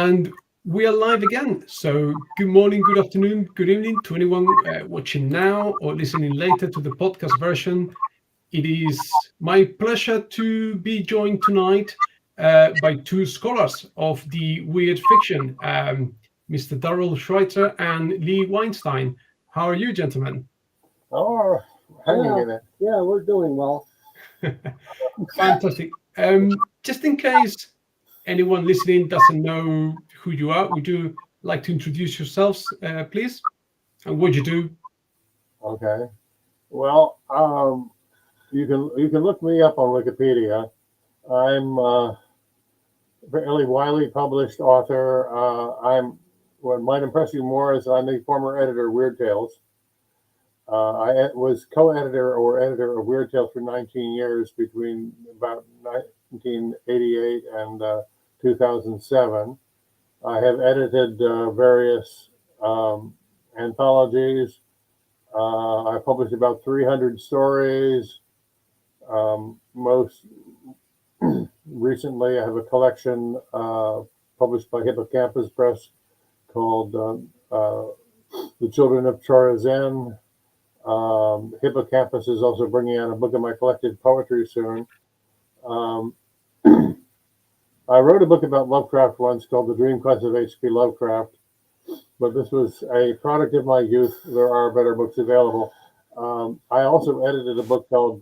And we are live again. So good morning, good afternoon, good evening to anyone watching now or listening later to the podcast version. It is my pleasure to be joined tonight by two scholars of the weird fiction, Mr. Darrell Schweitzer and Lee Weinstein. How are you, gentlemen? Oh, hanging in it. Yeah, we're doing well. Fantastic. Just in case anyone listening doesn't know who you are, would you like to introduce yourselves, please, and what you do? Okay. Well, you can look me up on Wikipedia. I'm a fairly widely published author. What might impress you more is I'm the former editor of Weird Tales. I was co-editor or editor of Weird Tales for 19 years between about 1988 and 2007. I have edited various anthologies. I published about 300 stories. Most recently, I have a collection published by Hippocampus Press called The Children of Chorazin. Hippocampus is also bringing out a book of my collected poetry soon. I wrote a book about Lovecraft once called The Dream Quest of H.P. Lovecraft, but this was a product of my youth. There are better books available. I also edited a book called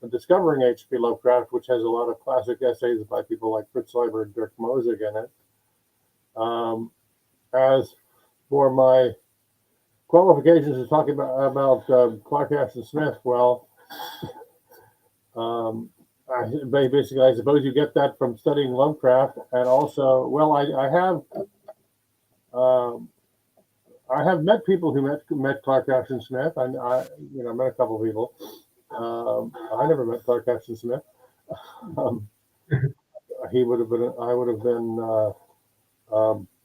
Discovering H.P. Lovecraft, which has a lot of classic essays by people like Fritz Leiber and Dirk Mosig in it. As for my qualifications to talk about Clark Ashton Smith, well, basically, I suppose you get that from studying Lovecraft, and also, well, I have met people who met Clark Ashton Smith. I met a couple of people. I never met Clark Ashton Smith. I would have been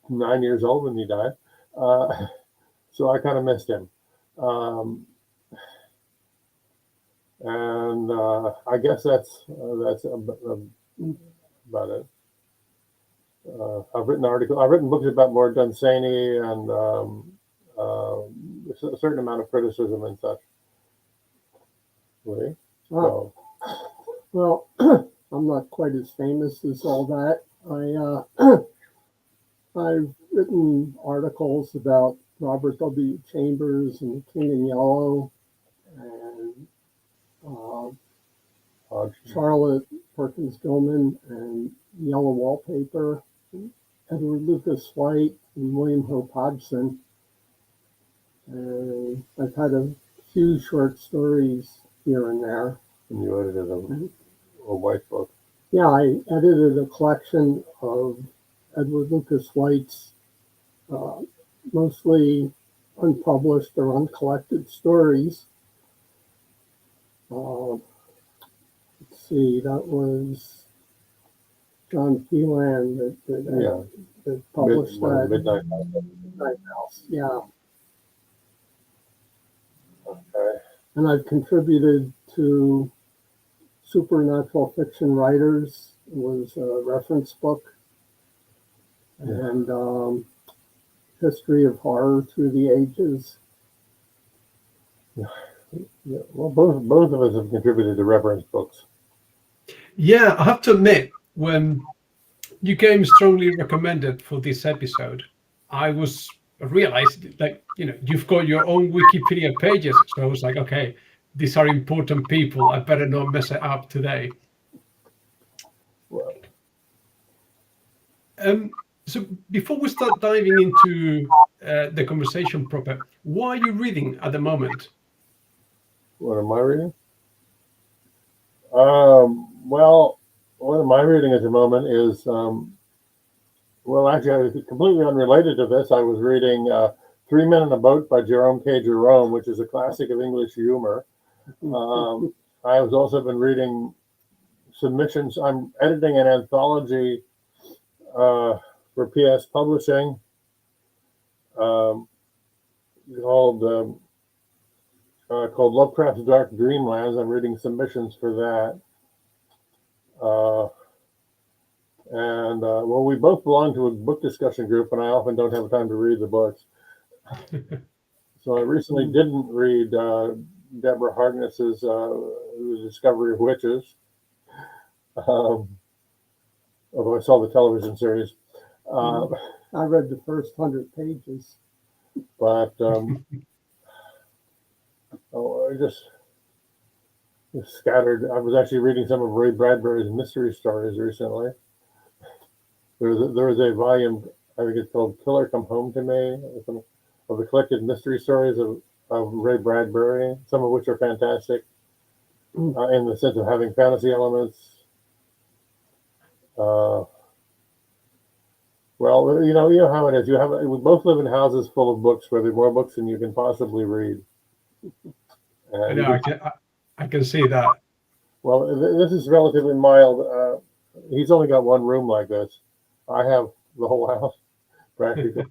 9 years old when he died, so I kind of missed him. And I guess that's about it. I've written books about Lord Dunsany and a certain amount of criticism and such. Really? So. Well, I'm not quite as famous as all that. I've written articles about Robert W. Chambers and King in Yellow and Charlotte Perkins Gilman and Yellow Wallpaper, Edward Lucas White and William Hope Hodgson. And I've had a few short stories here and there. And you edited a White book. Yeah, I edited a collection of Edward Lucas White's mostly unpublished or uncollected stories. Let's see, that was John Phelan that published that. Midnight House, yeah. Okay. And I've contributed to Supernatural Fiction Writers. It was a reference book. And History of Horror Through the Ages. Yeah, well, both of us have contributed to reference books. Yeah, I have to admit, when you came strongly recommended for this episode, I realized that you've got your own Wikipedia pages, so I was like, okay, these are important people. I better not mess it up today. Well, so before we start diving into the conversation proper, what are you reading at the moment? what am I reading? Well, what am I reading at the moment is, well, actually, completely unrelated to this. I was reading Three Men in a Boat by Jerome K. Jerome, which is a classic of English humor. I have also been reading submissions. I'm editing an anthology for PS Publishing called Lovecraft's Dark Dreamlands. I'm reading submissions for that. And well, we both belong to a book discussion group, and I often don't have time to read the books. So I recently didn't read Deborah Harkness's The Discovery of Witches, although I saw the television series. I read the first 100 pages. But I just scattered. I was actually reading some of Ray Bradbury's mystery stories recently. There was a volume, I think it's called Killer Come Home to Me, of the collected mystery stories of Ray Bradbury, some of which are fantastic in the sense of having fantasy elements. Well, you know how it is. We both live in houses full of books where there are more books than you can possibly read. I know, I can see that. Well, this is relatively mild. He's only got one room like this. I have the whole house, practically.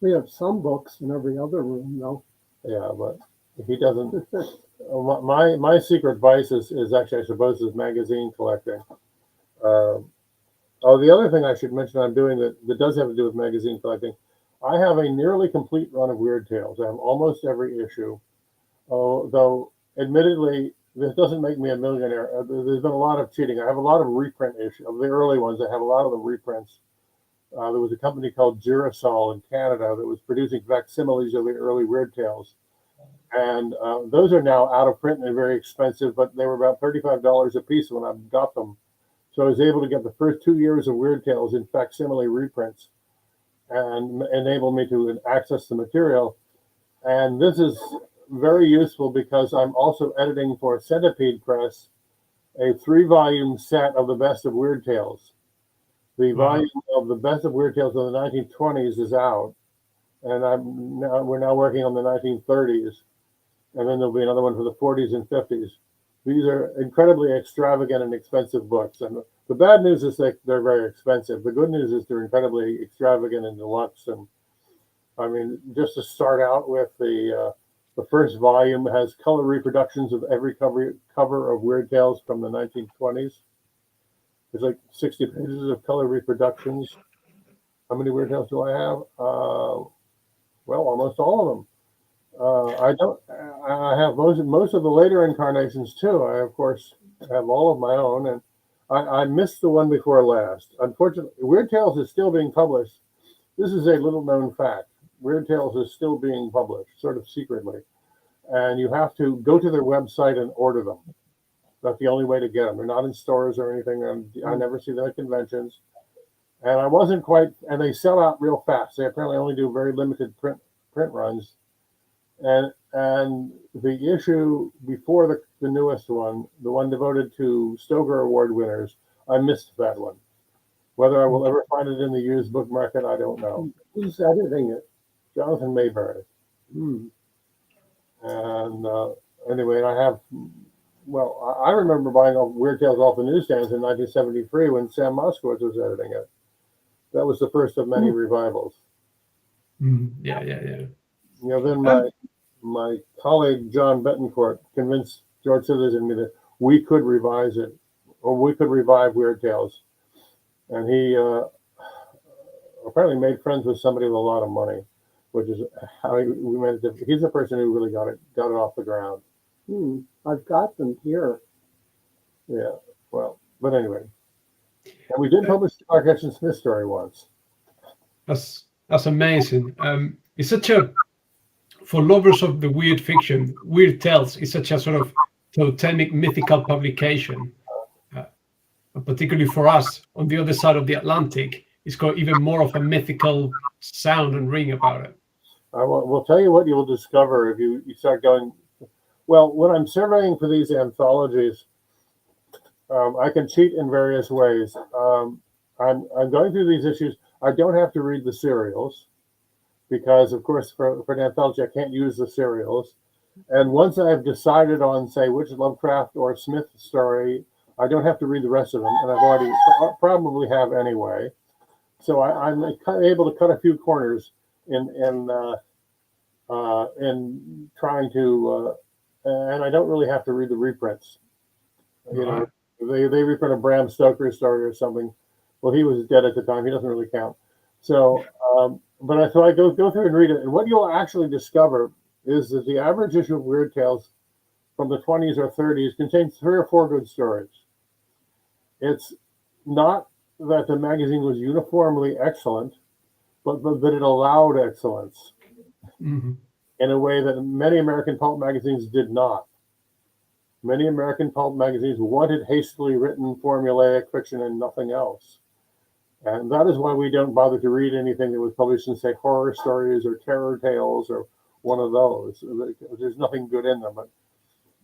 We have some books in every other room, though. Yeah, but he doesn't. My secret vice is actually, I suppose, is magazine collecting. The other thing I should mention I'm doing that does have to do with magazine collecting, I have a nearly complete run of Weird Tales. I have almost every issue. Though, admittedly, this doesn't make me a millionaire. There's been a lot of cheating. I have a lot of reprint issues. Of the early ones, I have a lot of the reprints. There was a company called Girasol in Canada that was producing facsimiles of the early Weird Tales. And those are now out of print and very expensive, but they were about $35 a piece when I got them. So I was able to get the first 2 years of Weird Tales in facsimile reprints and enable me to access the material. And this is very useful because I'm also editing for Centipede Press a 3-volume set of the best of Weird Tales. The volume of the best of Weird Tales of the 1920s is out, and we're now working on the 1930s, and then there'll be another one for the 40s and 50s. These are incredibly extravagant and expensive books, and the bad news is that they're very expensive. The good news is they're incredibly extravagant and deluxe. And I mean, just to start out with, the first volume has color reproductions of every cover of Weird Tales from the 1920s. There's like 60 pages of color reproductions. How many Weird Tales do I have? Well, almost all of them. I have most of the later incarnations too. I, of course, have all of my own, and I missed the one before last. Unfortunately, Weird Tales is still being published. This is a little known fact. Weird Tales is still being published, sort of secretly. And you have to go to their website and order them. That's the only way to get them. They're not in stores or anything. I never see them at conventions. And I wasn't quite, and they sell out real fast. They apparently only do very limited print runs. And the issue before the newest one, the one devoted to Stoker Award winners, I missed that one. Whether I will ever find it in the used book market, I don't know. Who's editing it? Jonathan Mayberry. And anyway, I remember buying Weird Tales off the newsstands in 1973 when Sam Moskowitz was editing it. That was the first of many revivals. Yeah. You know, then my colleague John Betancourt convinced George Sithers and me that we could revise it, or we could revive Weird Tales. And he apparently made friends with somebody with a lot of money, which is how we managed to. He's the person who really got it off the ground. I've got them here. Yeah, well, but anyway. And we did publish the Clark Ashton Smith story once. That's amazing. It's such a, for lovers of the weird fiction, Weird Tales is such a sort of totemic mythical publication. Particularly for us on the other side of the Atlantic, it's got even more of a mythical sound and ring about it. I will tell you what you will discover if you start going. Well, when I'm surveying for these anthologies, I can cheat in various ways. I'm going through these issues. I don't have to read the serials because, of course, for an anthology, I can't use the serials. And once I've decided on, say, which Lovecraft or Smith story, I don't have to read the rest of them, and I've already probably have anyway. So I'm able to cut a few corners in trying to, and I don't really have to read the reprints. You know, They reprint a Bram Stoker story or something. Well, he was dead at the time. He doesn't really count. So, so I go through and read it, and what you'll actually discover is that the average issue of Weird Tales from the 20s or 30s contains 3 or 4 good stories. It's not that the magazine was uniformly excellent, but that it allowed excellence in a way that many American pulp magazines did not. Many American pulp magazines wanted hastily written formulaic fiction and nothing else. And that is why we don't bother to read anything that was published in, say, horror stories or terror tales or one of those. There's nothing good in them. But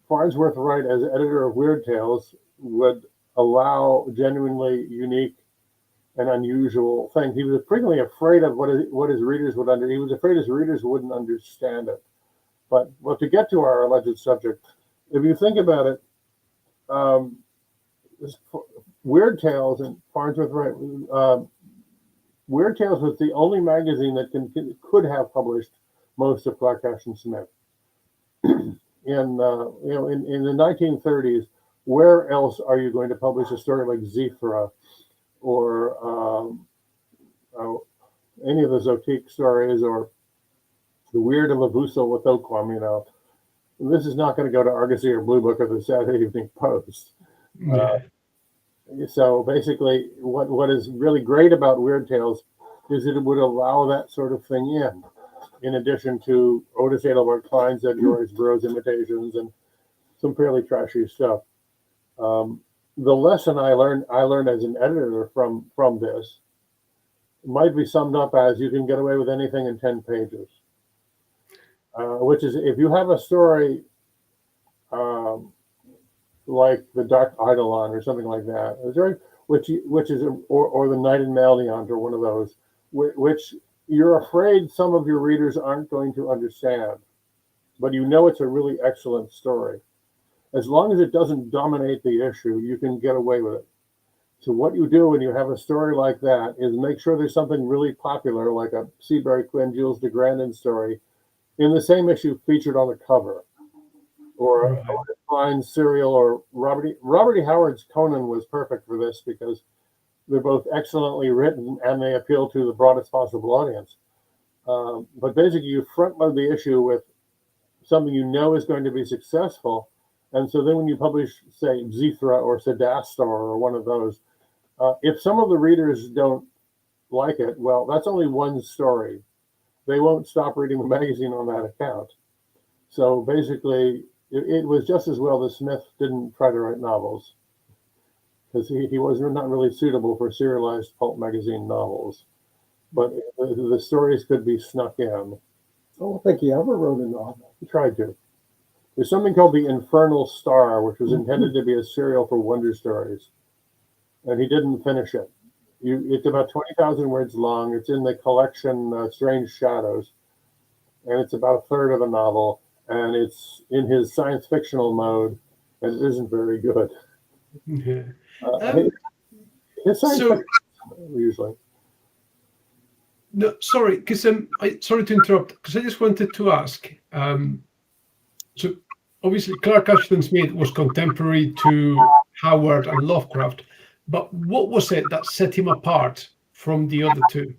Farnsworth Wright, as editor of Weird Tales, would allow genuinely unique and unusual things. He was frequently afraid of what his readers would he was afraid his readers wouldn't understand it. But to get to our alleged subject, if you think about it, Weird Tales and Farnsworth Wright, Weird Tales was the only magazine that could have published most of Clark Ashton Smith. In the 1930s, where else are you going to publish a story like Zothique or any of the Zothique stories or the Weird of Lavuso with Oakwam? This is not going to go to Argosy or Blue Book or the Saturday Evening Post. So basically, what is really great about Weird Tales is that it would allow that sort of thing in addition to Otis Adelbert Klein's and George Burroughs imitations and some fairly trashy stuff. The lesson I learned as an editor from this might be summed up as you can get away with anything in 10 pages. Which is, if you have a story like The Dark Eidolon or something like that, which is or The Night in Maldiant or one of those, which you're afraid some of your readers aren't going to understand, but it's a really excellent story. As long as it doesn't dominate the issue, you can get away with it. So what you do when you have a story like that is make sure there's something really popular, like a Seabury Quinn, Jules de Grandin story, in the same issue featured on the cover, or a fine serial, or Robert E. Howard's Conan was perfect for this because they're both excellently written and they appeal to the broadest possible audience. But basically, you front load the issue with something is going to be successful, and so then when you publish, say, Zithra or Sedastor or one of those, if some of the readers don't like it, well, that's only one story. They won't stop reading the magazine on that account. So basically, it was just as well that Smith didn't try to write novels, because he was not really suitable for serialized pulp magazine novels. But the stories could be snuck in. I don't think he ever wrote a novel. He tried to. There's something called The Infernal Star, which was intended to be a serial for Wonder Stories, and he didn't finish it. It's about 20,000 words long. It's in the collection Strange Shadows, and it's about a third of a novel, and it's in his science fictional mode, and it isn't very good. Yeah. His science fiction, usually. No, sorry, because sorry to interrupt, because I just wanted to ask. So obviously, Clark Ashton Smith was contemporary to Howard and Lovecraft, but what was it that set him apart from the other two?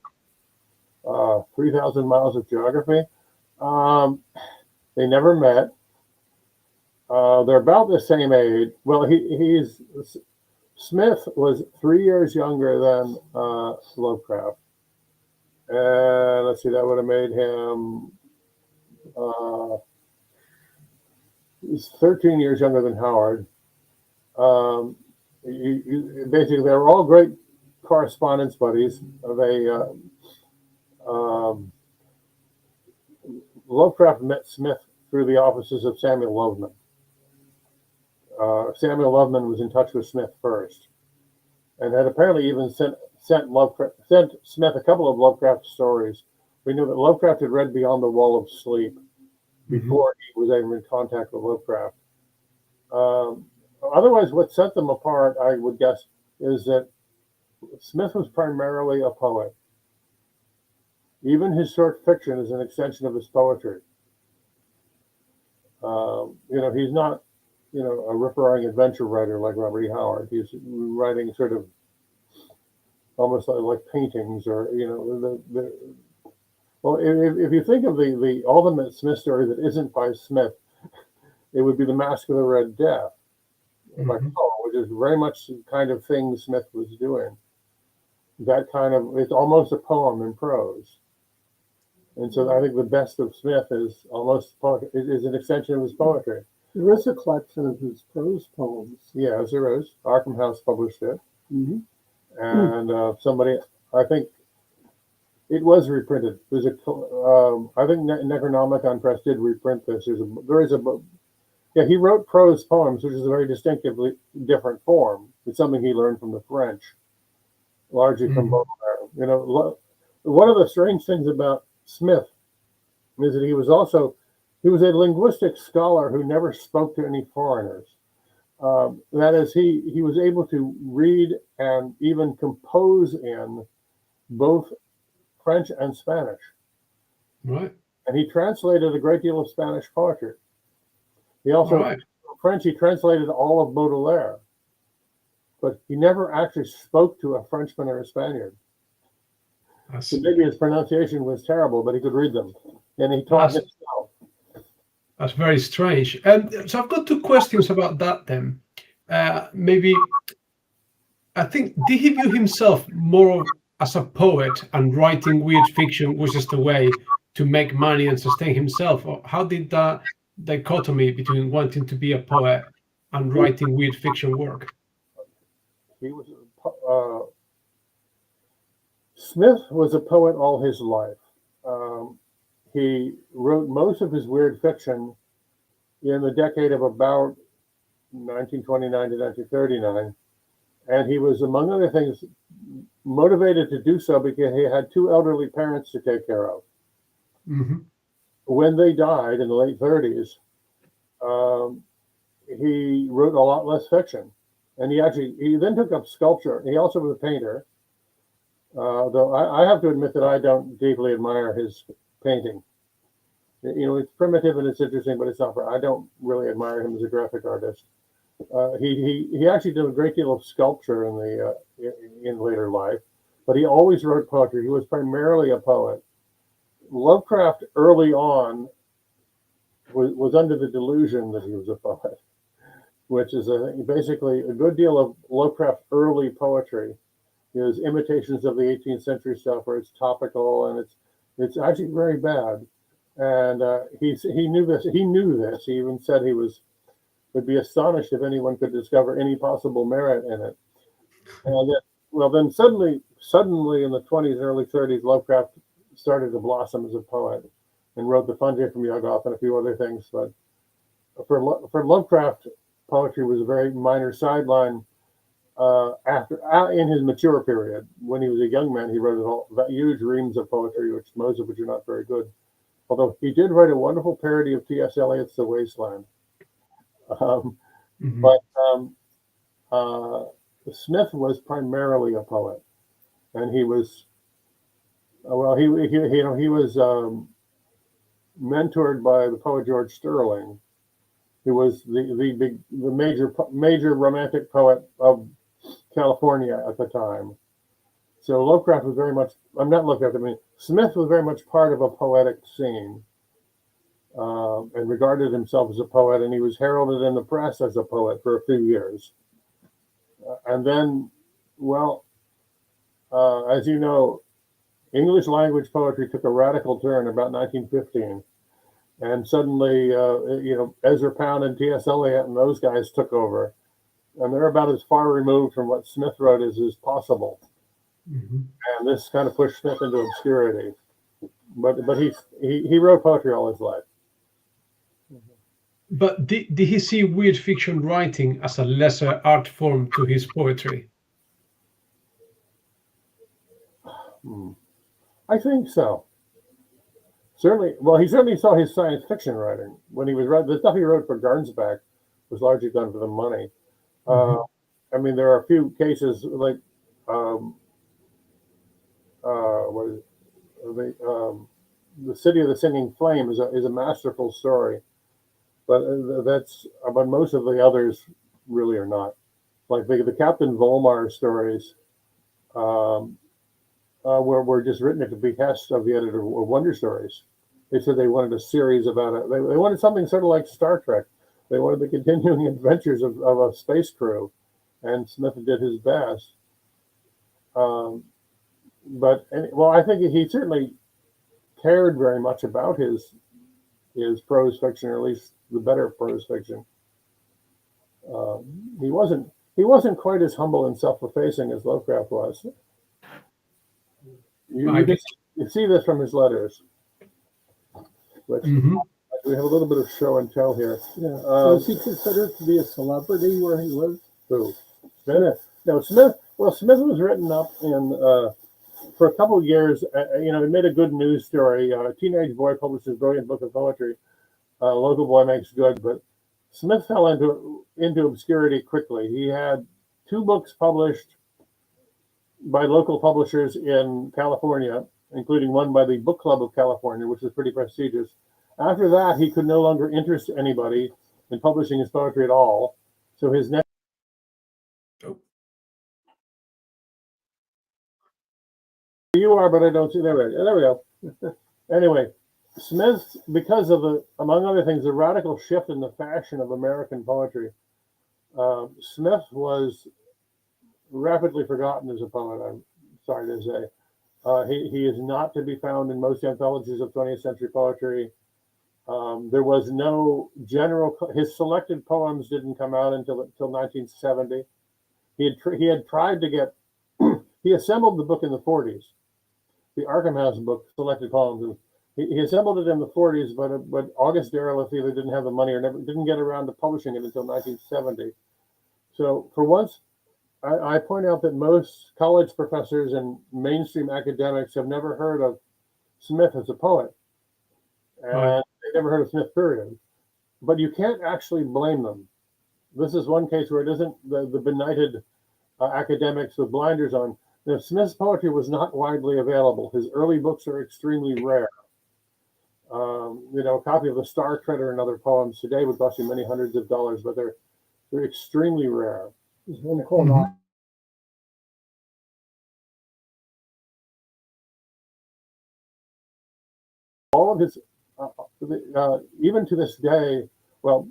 3,000 miles of geography. They never met. They're about the same age. Well, Smith was 3 years younger than Lovecraft. And let's see, that would have made him he's 13 years younger than Howard. Basically, they were all great correspondence buddies. Lovecraft met Smith through the offices of Samuel Loveman. Samuel Loveman was in touch with Smith first, and had apparently even sent Smith a couple of Lovecraft stories. We knew that Lovecraft had read Beyond the Wall of Sleep before he was ever in contact with Lovecraft. Otherwise, what set them apart, I would guess, is that Smith was primarily a poet. Even his short fiction is an extension of his poetry. He's not a rip-roaring adventure writer like Robert E. Howard. He's writing sort of almost like paintings, or well, if you think of the ultimate Smith story that isn't by Smith, it would be The Mask of the Red Death by Poe, which is very much the kind of thing Smith was doing. That kind of, it's almost a poem in prose. And so I think the best of Smith is almost is an extension of his poetry. There is a collection of his prose poems. Yes, there is. Arkham House published it. Mm-hmm. And somebody, I think it was reprinted. There's I think Necronomicon Press did reprint this. There is a book. Yeah, he wrote prose poems, which is a very distinctively different form. It's something he learned from the French, largely from Baudelaire. One of the strange things about Smith is that he was a linguistic scholar who never spoke to any foreigners. That is, he was able to read and even compose in both French and Spanish. Right. And he translated a great deal of Spanish poetry. He also, French, he translated all of Baudelaire. But he never actually spoke to a Frenchman or a Spaniard. So maybe his pronunciation was terrible, but he could read them. And he taught himself. That's very strange. And so I've got two questions about that then. Maybe, I think, did he view himself more as a poet and writing weird fiction was just a way to make money and sustain himself? Or how did that dichotomy between wanting to be a poet and writing weird fiction work? Smith was a poet all his life. He wrote most of his weird fiction in the decade of about 1929 to 1939. And he was, among other things, motivated to do so because he had two elderly parents to take care of. When they died in the late 30s, he wrote a lot less fiction. And he then took up sculpture. He also was a painter. Though I have to admit that I don't deeply admire his painting. It's primitive and it's interesting, but it's not. I don't really admire him as a graphic artist. He actually did a great deal of sculpture in later life, but he always wrote poetry. He was primarily a poet. Lovecraft early on was under the delusion that he was a poet, which is basically a good deal of Lovecraft early poetry is imitations of the 18th century stuff where it's topical and it's actually very bad. And he knew this. He knew this. He even said would be astonished if anyone could discover any possible merit in it. And then suddenly in the 20s and early 30s, Lovecraft started to blossom as a poet and wrote The Fungi from Yuggoth and a few other things. But for Lovecraft, poetry was a very minor sideline. In his mature period, when he was a young man, he wrote huge reams of poetry, most of which are not very good. Although he did write a wonderful parody of T.S. Eliot's The Wasteland. But Smith was primarily a poet, and he was he was mentored by the poet George Sterling, who was the major romantic poet of California at the time. So Lovecraft was very much, Smith was very much part of a poetic scene and regarded himself as a poet, and he was heralded in the press as a poet for a few years. And then, as you know, English language poetry took a radical turn about 1915. And suddenly, Ezra Pound and T.S. Eliot and those guys took over. And they're about as far removed from what Smith wrote as is possible. And this kind of pushed Smith into obscurity. But he wrote poetry all his life. But did he see weird fiction writing as a lesser art form to his poetry? I think so. Certainly, he certainly saw his science fiction writing when he was writing. The stuff he wrote for Garnsback was largely done for the money. There are a few cases like The City of the Singing Flame is a masterful story, but most of the others really are not. Like the Captain Volmar stories were just written at the behest of the editor of Wonder Stories. They said they wanted a series about it. They wanted something sort of like Star Trek. They wanted the continuing adventures of a space crew, and Smith did his best. I think he certainly cared very much about his prose fiction, or at least the better prose fiction. He wasn't quite as humble and self-effacing as Lovecraft was. You see this from his letters. Which we have a little bit of show and tell here. Yeah. So is he considered to be a celebrity where he lived? Who? Smith? No, Smith. Well, Smith was written up in for a couple of years. He made a good news story. A teenage boy publishes a brilliant book of poetry. Local boy makes good, but Smith fell into obscurity quickly. He had 2 books published by local publishers in California, including one by the Book Club of California, which is pretty prestigious. After that, he could no longer interest anybody in publishing his poetry at all. So his next... You are, but I don't see. There we go. Anyway, Smith, because of among other things, the radical shift in the fashion of American poetry, Smith was rapidly forgotten as a poet, I'm sorry to say. He is not to be found in most anthologies of 20th century poetry. There was no his selected poems didn't come out until 1970. He had tried to get, he assembled the book in the 40s, the Arkham House book, selected poems. He assembled it in the 40s, but August Darrell either didn't have the money or didn't get around to publishing it until 1970. So for once, I point out that most college professors and mainstream academics have never heard of Smith as a poet. And they've never heard of Smith, period. But you can't actually blame them. This is one case where it isn't the benighted academics with blinders on. Smith's poetry was not widely available. His early books are extremely rare. A copy of The Star Treader and other poems today would cost you many hundreds of dollars, but they're extremely rare. All of his, even to this day, well,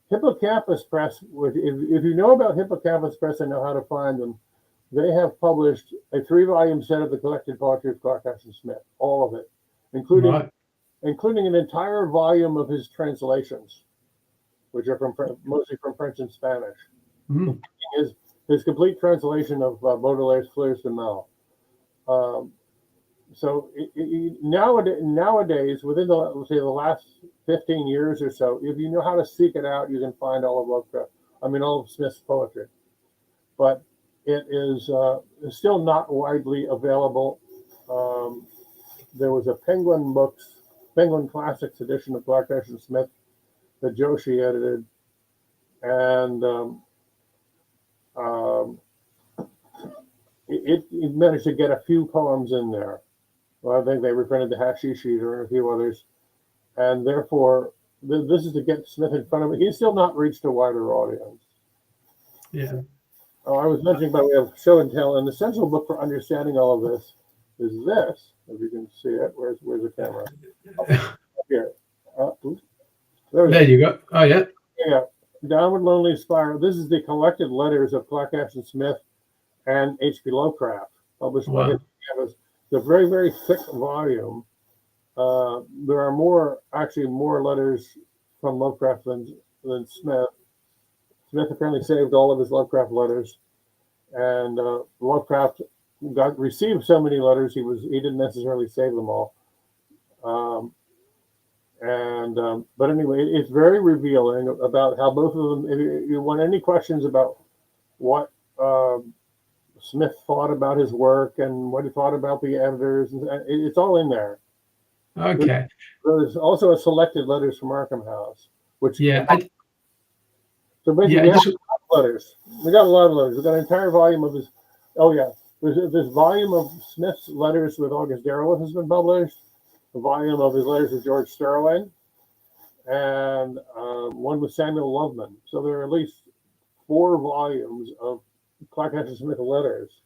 Hippocampus Press, if you know about Hippocampus Press and know how to find them, they have published a 3-volume set of the collected poetry of Clark Ashton Smith, all of it, including an entire volume of his translations, which are mostly from French and Spanish. His complete translation of Baudelaire's Fleurs de Mal. So nowadays, within the last 15 years or so, if you know how to seek it out, you can find all of Smith's poetry. But it is still not widely available. There was a Penguin Classics edition of Clark Ashton Smith that Joshi edited, and it managed to get a few poems in there. Well, I think they reprinted the Hashishi or a few others, and therefore this is to get Smith in front of it. He's still not reached a wider audience. Yeah. I was mentioning by way of show and tell, an essential book for understanding all of this is this. If you can see it, where's the camera? Up here. There you go. Oh yeah. Yeah. Downward Lonely Spiral. This is the collected letters of Clark Ashton Smith and H.P. Lovecraft, published by his campus. It's a very, very thick volume. There are more letters from Lovecraft than Smith. Smith apparently saved all of his Lovecraft letters, and Lovecraft received so many letters he didn't necessarily save them all. But anyway, it's very revealing about how both of them. If you want any questions about what Smith thought about his work and what he thought about the editors, it's all in there. Okay. There's also a selected letters from Arkham House, which so basically we got a lot of letters. We got an entire volume of his. Oh yeah, this volume of Smith's letters with August Darrell has been published. A volume of his letters with George Sterling, and one with Samuel Loveman. So there are at least 4 volumes of Clark Ashton Smith letters.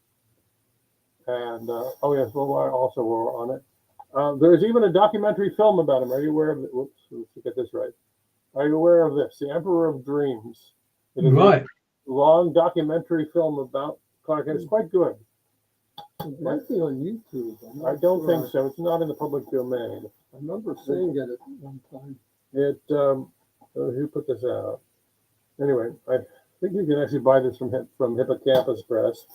And oh yes, Beauvoir also were on it. There's even a documentary film about him. Are you aware of it? Whoops, let's get this right. Are you aware of this? The Emperor of Dreams. It is Right. a long documentary film about Clark, and it's quite good. It might be on YouTube. I don't think so. It's not in the public domain. I remember seeing it at one time. It who put this out? Anyway, I think you can actually buy this from Hippocampus Press,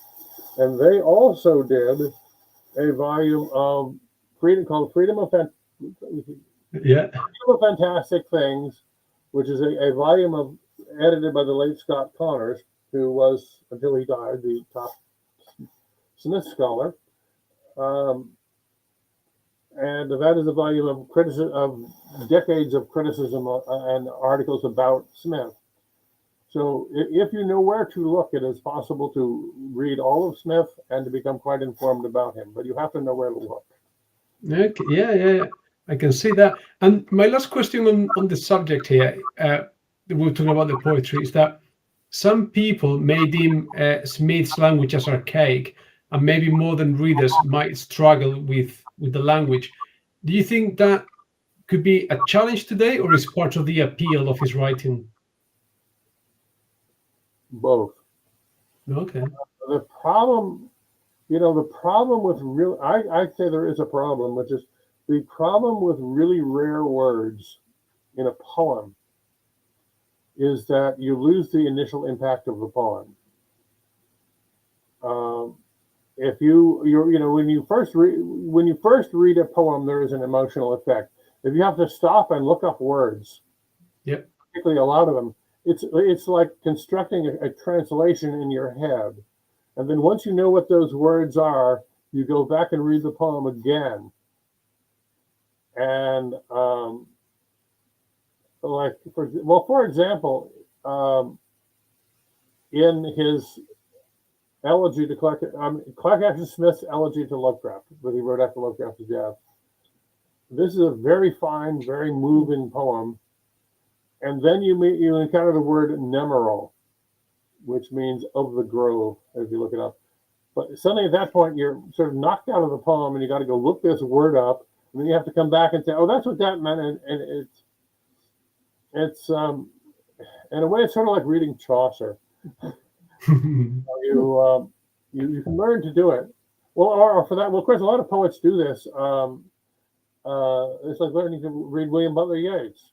and they also did a volume of freedom called Freedom of Fantastic Things, which is a volume of edited by the late Scott Connors, who was, until he died, the top Smith scholar. And that is a volume of decades of criticism and articles about Smith. So if you know where to look, it is possible to read all of Smith and to become quite informed about him, but you have to know where to look. Okay. Yeah. I can see that. And my last question on the subject here, we're talking about the poetry, is that some people may deem Smith's language as archaic, and maybe modern readers might struggle with the language. Do you think that could be a challenge today, or is part of the appeal of his writing? Both. Okay. The problem, the problem with I'd say there is a problem, which is the problem with really rare words in a poem is that you lose the initial impact of the poem. If when you first read a poem, there is an emotional effect. If you have to stop and look up words, yep, particularly a lot of them, it's like constructing a translation in your head, and then once you know what those words are, you go back and read the poem again, and for example, in his elegy to Clark Ashton Smith's elegy to Lovecraft, that he wrote after Lovecraft's death. This is a very fine, very moving poem. And then you encounter the word nemeral, which means of the grove, as you look it up. But suddenly at that point, you're sort of knocked out of the poem, and you got to go look this word up, and then you have to come back and say, "Oh, that's what that meant." And it's in a way, it's sort of like reading Chaucer. You can learn to do it. Well, or for that, well, of course, a lot of poets do this. It's like learning to read William Butler Yeats.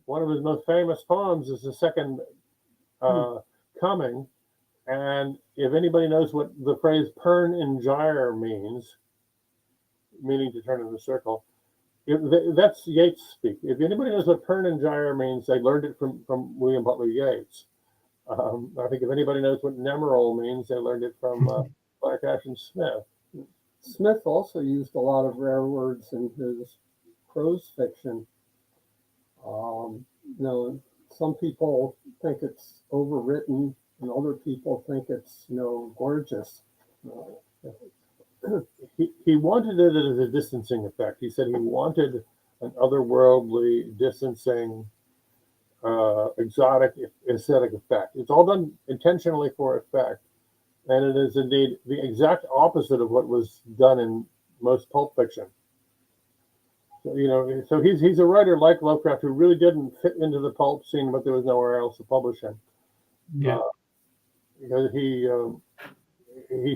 One of his most famous poems is The Second Coming. And if anybody knows what the phrase "pern in gyre" means, meaning to turn in a circle, that's Yeats speak. If anybody knows what "pern in gyre" means, they learned it from William Butler Yeats. I think if anybody knows what nemeral means, they learned it from Clark Ashton Smith. Smith also used a lot of rare words in his prose fiction. Some people think it's overwritten, and other people think it's, gorgeous. He wanted it as a distancing effect. He said he wanted an otherworldly, distancing, exotic, aesthetic effect. It's all done intentionally for effect, and it is indeed the exact opposite of what was done in most pulp fiction. So he's a writer like Lovecraft who really didn't fit into the pulp scene, but there was nowhere else to publish him. Yeah, because he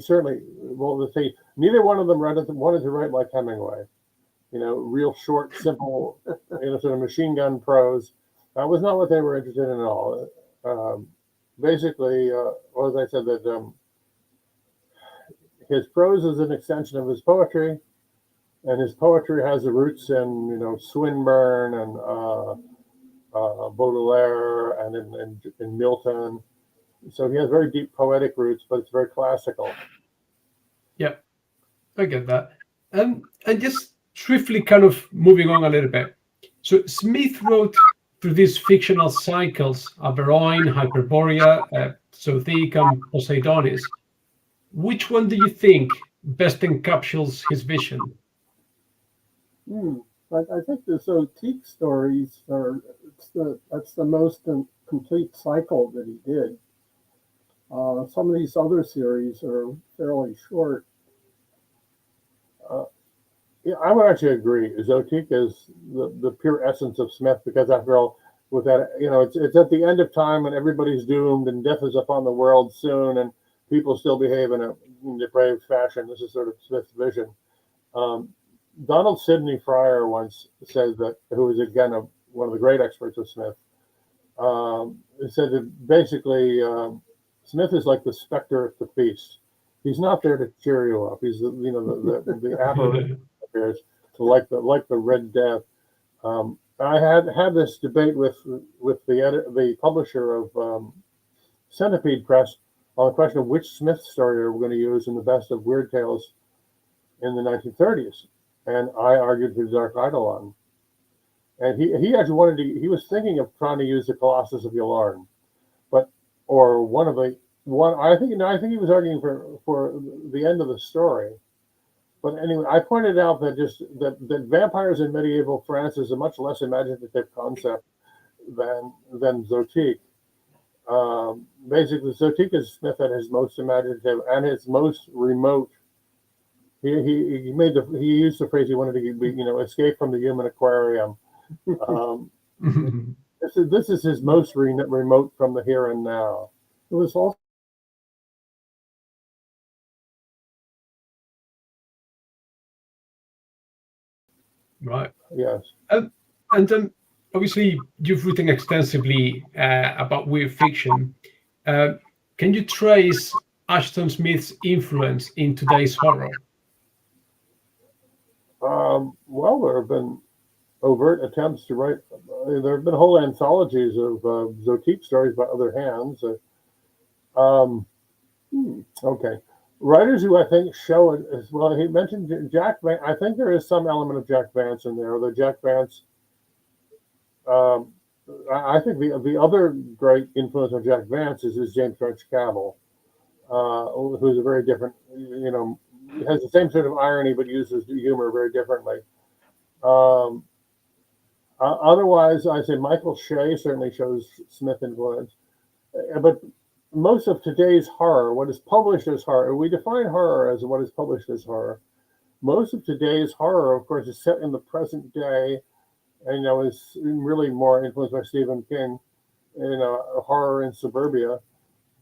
certainly, well, neither one of them wanted to write like Hemingway. Real short, simple, sort of machine gun prose. That was not what they were interested in at all. Basically, as I said, that his prose is an extension of his poetry, and his poetry has the roots in, Swinburne and Baudelaire and in Milton. So he has very deep poetic roots, but it's very classical. yeah, I get that. And just swiftly kind of moving on a little bit. So Smith wrote through these fictional cycles, Averoigne, Hyperborea, Zothique, and Poseidonis. Which one do you think best encapsulates his vision? I think the Zothique stories that's the most complete cycle that he did. Some of these other series are fairly short. Yeah, I would actually agree. Zothique is the pure essence of Smith, because after all, with that, it's at the end of time and everybody's doomed and death is upon the world soon and people still behave in a depraved fashion. This is sort of Smith's vision. Donald Sidney Fryer once said that, who is again one of the great experts of Smith, said that basically Smith is like the specter at the feast. He's not there to cheer you up. He's the aberration appears to like the Red Death. I had this debate with the publisher of Centipede Press on the question of which Smith story are we going to use in the best of Weird Tales in the 1930s, and I argued for Dark Eidolon. And he actually wanted to. He was thinking of trying to use the Colossus of Yularen, or one of the one. I think he was arguing for the end of the story. But anyway, I pointed out that vampires in medieval France is a much less imaginative concept than Zothique. Basically, Zothique is Smith at his most imaginative and his most remote. He used the phrase he wanted to be, escape from the human aquarium. This is his most remote from the here and now. It was also Right. Yes. And obviously, you've written extensively about weird fiction. Can you trace Ashton Smith's influence in today's horror? Well, there have been overt attempts to write. There have been whole anthologies of Zothique stories by other hands. Okay. Writers who I think show it as well. He mentioned Jack Vance. I think there is some element of Jack Vance in there, although Jack Vance. I think the other great influence on Jack Vance is James French Cabell, who's a very different, has the same sort of irony but uses humor very differently. Otherwise, I say Michael Shea certainly shows Smith influence, but most of today's horror, what is published as horror, we define horror as what is published as horror. Most of today's horror, of course, is set in the present day, and is really more influenced by Stephen King. Horror in suburbia,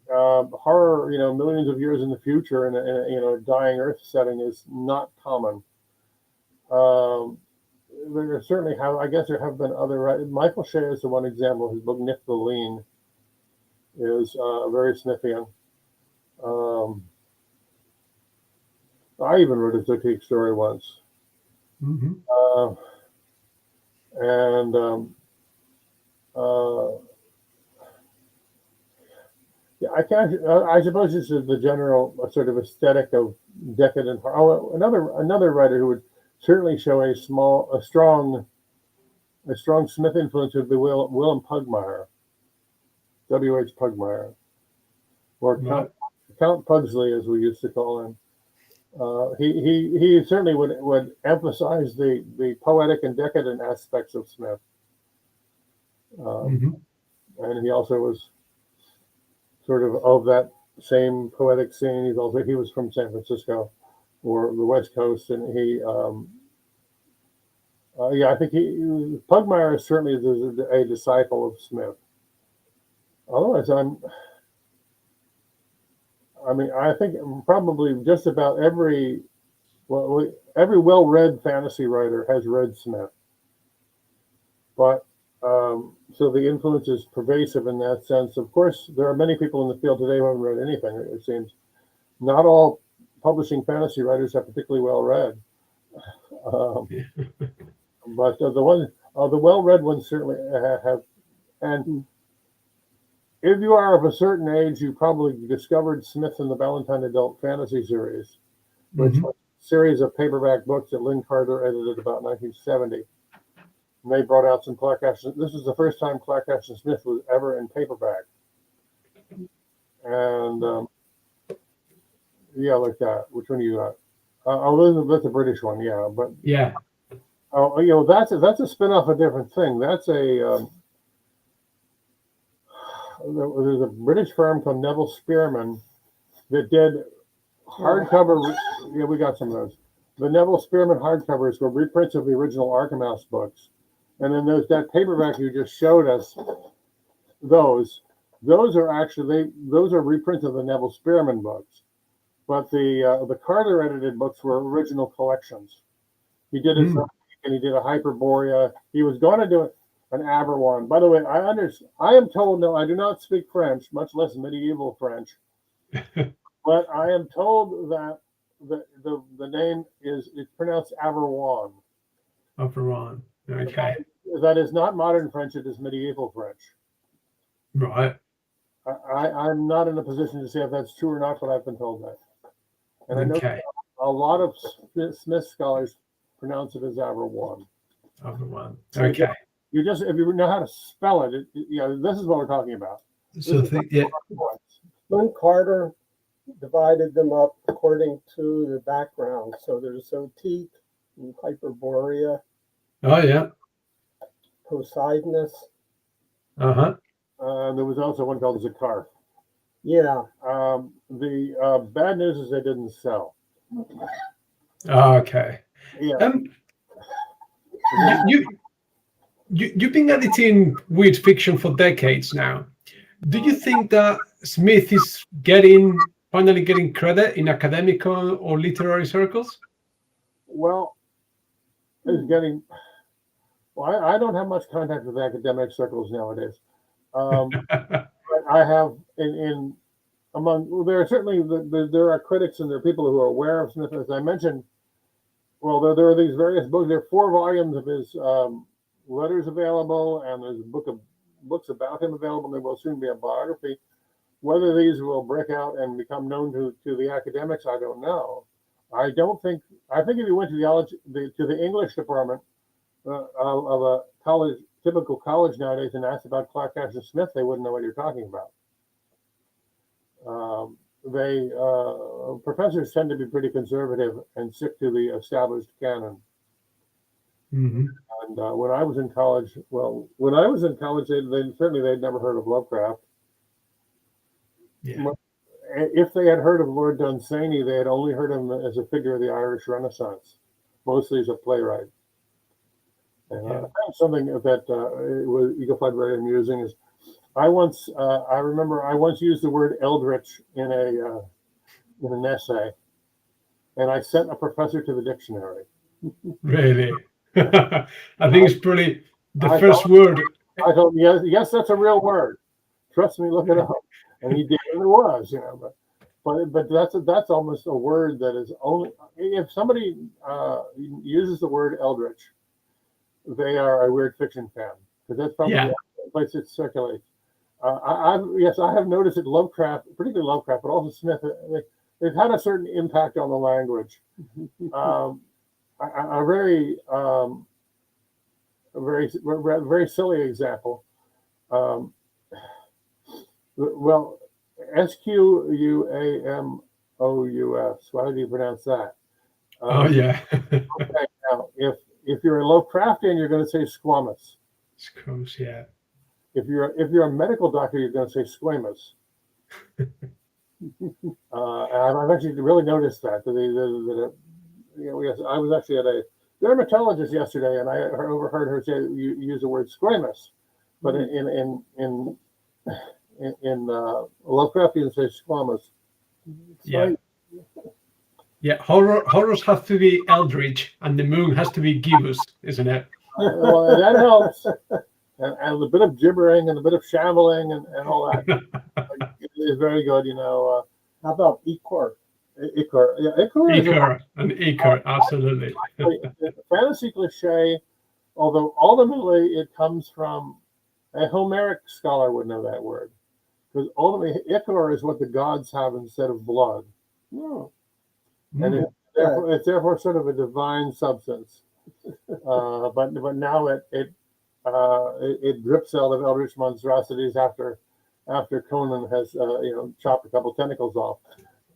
horror, millions of years in the future in a dying Earth setting is not common. There certainly there have been other. Michael Shea is the one example. His book Nick the Lean is very Smithian. I even wrote a Zothique story once. Mm-hmm. Yeah, I suppose this is the general sort of aesthetic of decadent horror. Oh, another writer who would certainly show a strong Smith influence would be Willem Pugmire, W.H. Pugmire, or Count Pugsley, as we used to call him. He certainly would emphasize the poetic and decadent aspects of Smith, and he also was sort of that same poetic scene. He was from San Francisco or the West Coast, and I think Pugmire is certainly a disciple of Smith. Otherwise, I think probably just about every well-read fantasy writer has read Smith, but so the influence is pervasive in that sense. Of course, there are many people in the field today who haven't read anything. It seems not all publishing fantasy writers are particularly well read, but the well-read ones certainly have. And if you are of a certain age, you probably discovered Smith in the Ballantine Adult Fantasy series, which was a series of paperback books that Lynn Carter edited about 1970. And they brought out some Clark Ashton. This is the first time Clark Ashton Smith was ever in paperback. And like that. Which one do you got? That's the British one, yeah. But yeah. Oh, that's a spin-off, a different thing. That's a there's a British firm called Neville Spearman that did hardcover. Yeah, we got some of those. The Neville Spearman hardcovers were reprints of the original Archivist books, and then there's that paperback you just showed us. Those are actually those are reprints of the Neville Spearman books, but the Carter edited books were original collections. He did it, and he did a Hyperborea. He was going to do an Averoigne. By the way, I am told, no, I do not speak French, much less medieval French, but I am told that the name it's pronounced Averoigne. Averoigne. Okay. That is not modern French. It is medieval French. Right. I'm not in a position to say if that's true or not, but I've been told that. And I know a lot of Smith scholars pronounce it as Averoigne. Averoigne. So okay. You just, if you know how to spell it, this is what we're talking about. So yeah. Lynn Carter divided them up according to the background. So there's Zothique and Hyperborea. Oh yeah. Poseidonus. Uh-huh. There was also one called Zakar. Yeah. The bad news is they didn't sell. Okay. Yeah. You've been editing weird fiction for decades now. Do you think that Smith is finally getting credit in academic or literary circles? Well, it's getting. Well, I don't have much contact with academic circles nowadays. But I have there are certainly there are critics and there are people who are aware of Smith. As I mentioned, well, there are these various books. There are 4 volumes of his letters available, and there's a book of books about him available. There will soon be a biography. Whether these will break out and become known to the academics, I don't know. I think if you went to the English department of a typical college nowadays and asked about Clark Ashton Smith, they wouldn't know what you're talking about. Professors tend to be pretty conservative and stick to the established canon. Mm-hmm. And when I was in college, they'd never heard of Lovecraft. Yeah. If they had heard of Lord Dunsany, they had only heard him as a figure of the Irish Renaissance, mostly as a playwright. And something that you can find very amusing is I remember I once used the word eldritch in an essay, and I sent a professor to the dictionary. Really? I think it's probably the first word. I told him, yes, that's a real word. Trust me, look it up. And he did, and it was, but that's almost a word that is only if somebody uses the word eldritch, they are a weird fiction fan, because that's probably the place it circulates. I have noticed that Lovecraft, particularly Lovecraft, but also Smith, they've had a certain impact on the language. A very silly example. Well, Squamous. How do you pronounce that? Okay, now, if you're a Lovecraftian, you're going to say squamous. Squamous, yeah. If you're a medical doctor, you're going to say squamous. I've actually really noticed that. I was actually at a dermatologist yesterday, and I overheard her use the word squamous, but in Lovecraftian say squamous. Yeah, horrors have to be eldritch, and the moon has to be gibbous, isn't it? Well, that helps. And a bit of gibbering and a bit of shambling and all that is very good, How about Ichor? Ichor, Ichor, absolutely. Fantasy cliche, although ultimately it comes from a Homeric scholar would know that word, because ultimately Ichor is what the gods have instead of blood. Oh. And it's therefore sort of a divine substance. But now it drips out of eldritch monstrosities after Conan has chopped a couple tentacles off.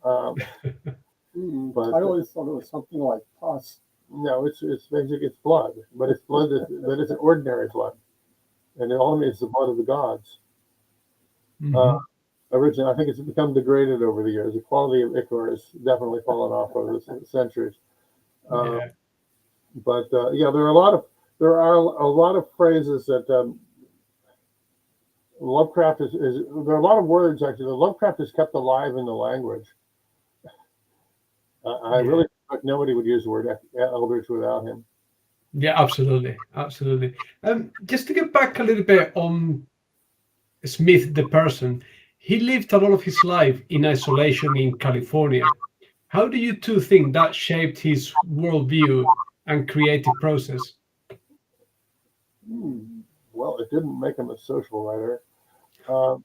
But I always thought it was something like pus. No, it's basically it's blood, but it's blood that isn't ordinary blood, and it only is the blood of the gods. Mhm. Originally, I think it's become degraded over the years. The quality of ichor has definitely fallen off over the centuries. Uh, Yeah. but yeah, there are a lot of phrases that Lovecraft is. There are a lot of words actually that Lovecraft has kept alive in the language. I Yeah. really think nobody would use the word eldritch without him. Yeah, absolutely. Absolutely. Just to get back a little bit on Smith, the person, he lived a lot of his life in isolation in California. How do you two think that shaped his worldview and creative process? Well, it didn't make him a social writer. Uh,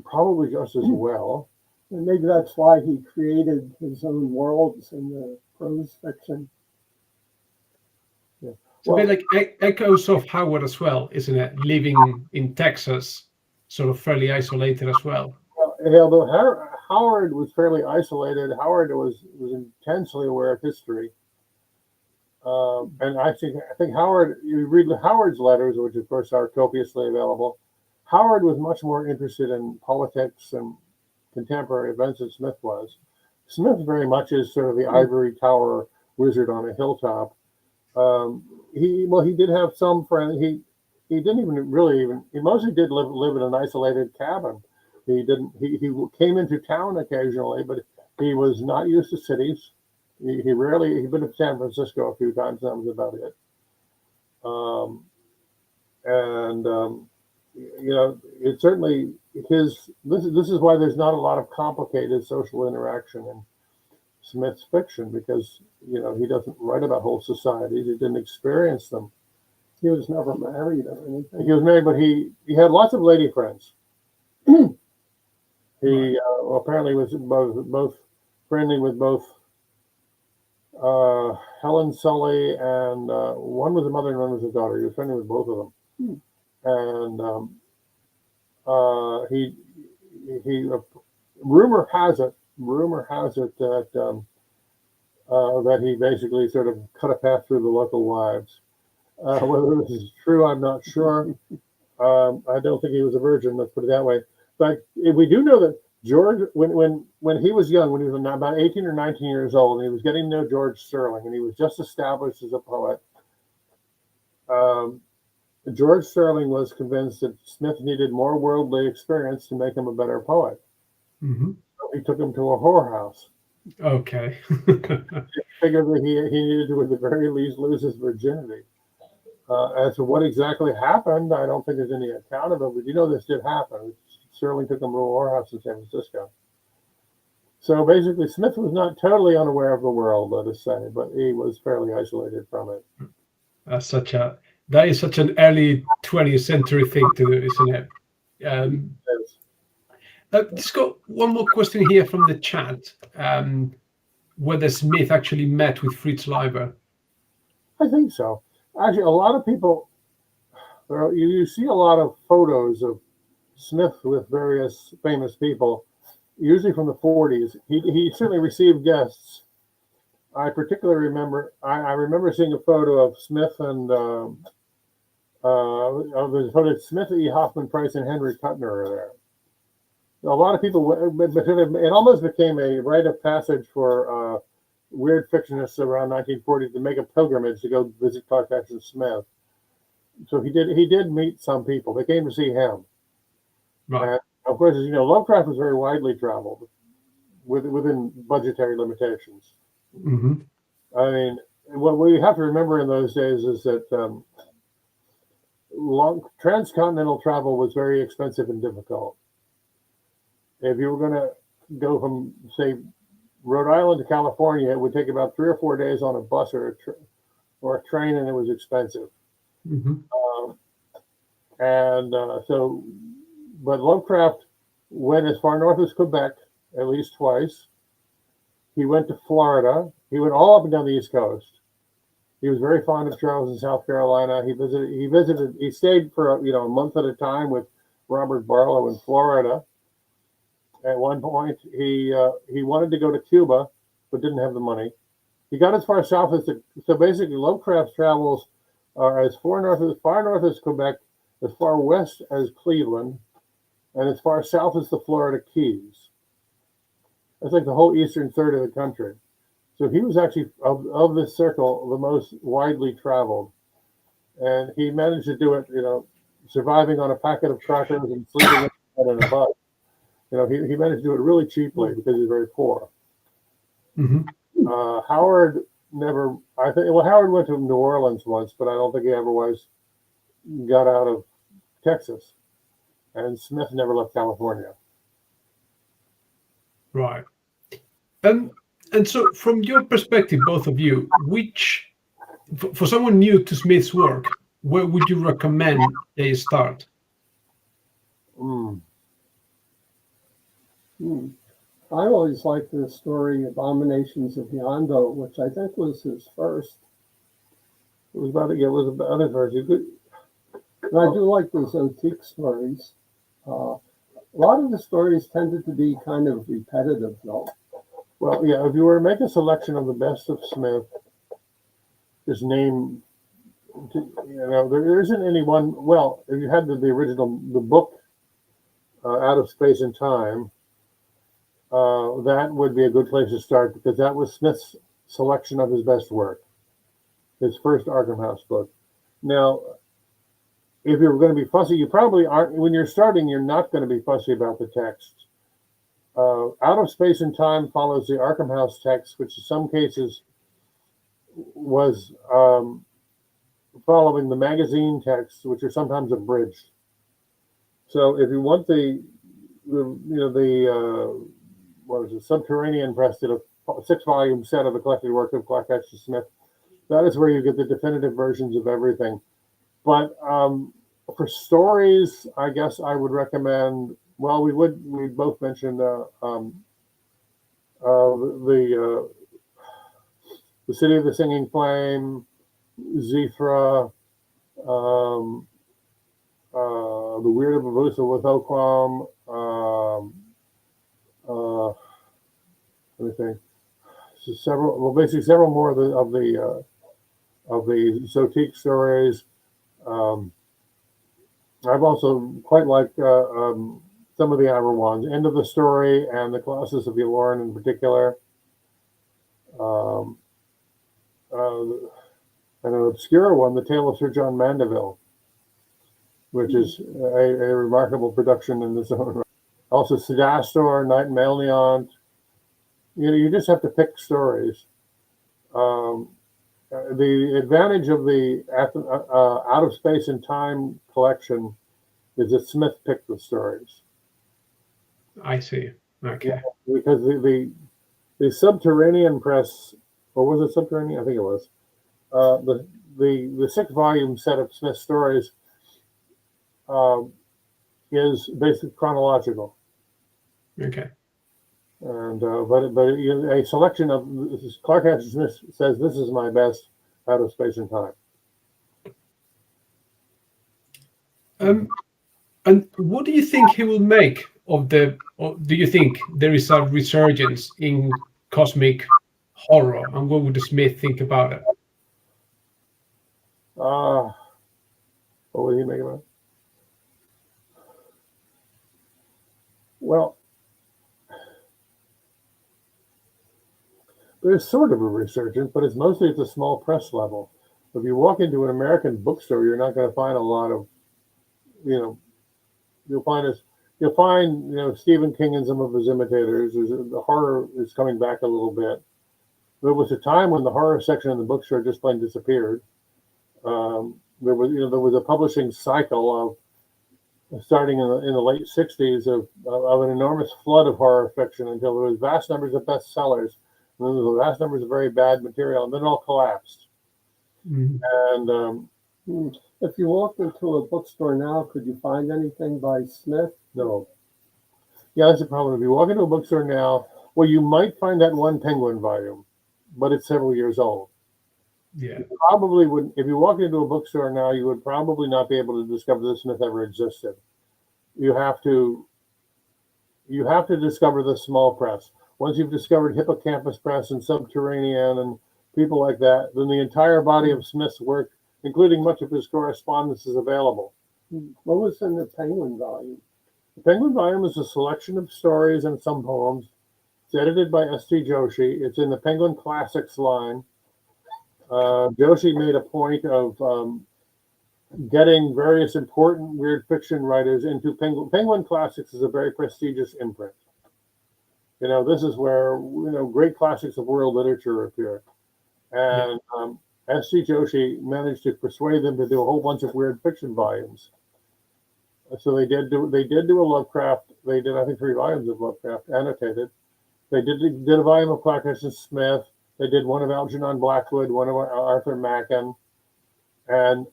Probably just as well. And maybe that's why he created his own worlds in the prose fiction. Yeah. It's a bit like echoes of Howard as well, isn't it? Living in Texas, sort of fairly isolated as well. Although Howard was fairly isolated, Howard was intensely aware of history. And I think Howard, you read Howard's letters, which of course are copiously available. Howard was much more interested in politics and contemporary events than Smith was. Smith very much is sort of the ivory tower wizard on a hilltop. He did have some friends. He didn't even really he mostly did live in an isolated cabin. He came into town occasionally, but he was not used to cities. He'd been to San Francisco a few times. That was about it. It certainly this is why there's not a lot of complicated social interaction in Smith's fiction, because he doesn't write about whole societies. He didn't experience them. He was never married or anything. He was married, but he had lots of lady friends. He apparently was both friendly with both Helen Sully, and one was a mother and one was a daughter. He was friendly with both of them. And rumor has it that he basically sort of cut a path through the local wives. Whether this is true, I'm not sure. I don't think he was a virgin, let's put it that way. But we do know that George, when he was young, when he was about 18 or 19 years old, and he was getting to know George Sterling, and he was just established as a poet, George Sterling was convinced that Smith needed more worldly experience to make him a better poet. Mm-hmm. So he took him to a whorehouse. Okay. He figured that he needed to, at the very least, lose his virginity. As to what exactly happened, I don't think there's any account of it, but this did happen. Sterling took him to a whorehouse in San Francisco. So basically, Smith was not totally unaware of the world, let us say, but he was fairly isolated from it. That is such an early 20th century thing to do, isn't it? Just got one more question here from the chat. Whether Smith actually met with Fritz Leiber. I think so. Actually, a lot of people, you see a lot of photos of Smith with various famous people, usually from the 40s. He certainly received guests. I particularly remember, I remember seeing a photo of Smith and Smith, E. Hoffman Price, and Henry Kuttner are there. A lot of people, it almost became a rite of passage for weird fictionists around 1940 to make a pilgrimage to go visit Clark Ashton Smith. So he did meet some people. They came to see him. Right. And of course, as you know, Lovecraft was very widely traveled within budgetary limitations. Mm-hmm. I mean, what we have to remember in those days is that transcontinental travel was very expensive and difficult. If you were going to go from, say, Rhode Island to California, it would take about 3 or 4 days on a bus or a train, and it was expensive. Mm-hmm. But Lovecraft went as far north as Quebec at least twice. He went to Florida. He went all up and down the East Coast. He was very fond of Charleston, South Carolina. He stayed for a month at a time with Robert Barlow in Florida. At one point, he wanted to go to Cuba, but didn't have the money. he got as far south as so basically Lovecraft's travels are as far north as Quebec, as far west as Cleveland, and as far south as the Florida Keys. That's like the whole eastern third of the country. So he was actually, of this circle, the most widely traveled. And he managed to do it, surviving on a packet of crackers and sleeping in a bus. He managed to do it really cheaply because he's very poor. Mm-hmm. Howard never, Howard went to New Orleans once, but I don't think he ever got out of Texas. And Smith never left California. Right. And so from your perspective, both of you, for someone new to Smith's work, where would you recommend they start? I always liked the story Abominations of Yondo, which I think was his first. It was about his first. And I do like the Zothique stories. A lot of the stories tended to be kind of repetitive, though. Well, yeah, if you were to make a selection of the best of Smith, just name, there isn't any one. Well, if you had the original, the book, Out of Space and Time, that would be a good place to start because that was Smith's selection of his best work, his first Arkham House book. Now, if you're going to be fussy, you probably aren't. When you're starting, you're not going to be fussy about the text. Out of Space and Time follows the Arkham House text, which in some cases was following the magazine texts, which are sometimes abridged. So if you want the Subterranean Press did a 6-volume set of the collected work of Clark Ashton Smith. That is where you get the definitive versions of everything. But for stories, I guess I would recommend. Well, we both mentioned the City of the Singing Flame, Zithra, the Weird of Babusa with Oquam. Let me think. Basically several more of the Zothique stories. I've also quite liked some of the Averoigne, End of the Story and the Colossus of Yulorn in particular. And an obscure one, The Tale of Sir John Mandeville, which is a remarkable production in its own right. Also, Sedastor, Night and Malneont. You just have to pick stories. The advantage of the Out of Space and Time collection is that Smith picked the stories. I see. Okay. Yeah, because the Subterranean Press, or was it Subterranean? I think it was. The 6-volume set of Smith stories is basically chronological. Okay. And but a selection of Clark Ashton Smith says this is my best Out of Space and Time. And what do you think he will make of the? Or do you think there is a resurgence in cosmic horror? And what would Smith think about it? What would he make about it? Well, there's sort of a resurgence, but it's mostly at the small press level. If you walk into an American bookstore, you're not going to find a lot of, you'll find Stephen King and some of his imitators. The horror is coming back a little bit. There was a time when the horror section in the bookstore just plain disappeared. There was a publishing cycle of starting in the late 60s of an enormous flood of horror fiction until there was vast numbers of bestsellers. And then there were vast numbers of very bad material, and then it all collapsed. Mm-hmm. And if you walked into a bookstore now, could you find anything by Smith? No. Yeah, that's the problem. If you walk into a bookstore now, well, you might find that one Penguin volume, but it's several years old. Yeah. You probably wouldn't. If you walk into a bookstore now, you would probably not be able to discover that Smith ever existed. You have to discover the small press. Once you've discovered Hippocampus Press and Subterranean and people like that, then the entire body of Smith's work, including much of his correspondence, is available. What was in the Penguin volume? The Penguin volume is a selection of stories and some poems. It's edited by S.T. Joshi. It's in the Penguin Classics line. Joshi made a point of getting various important weird fiction writers into Penguin. Penguin Classics is a very prestigious imprint. This is where great classics of world literature appear. And S.T. Joshi managed to persuade them to do a whole bunch of weird fiction volumes. So they did do a Lovecraft. They did, I think, 3 volumes of Lovecraft annotated. They did a volume of Clark Ashton Smith. They did one of Algernon Blackwood, one of Arthur Machen, and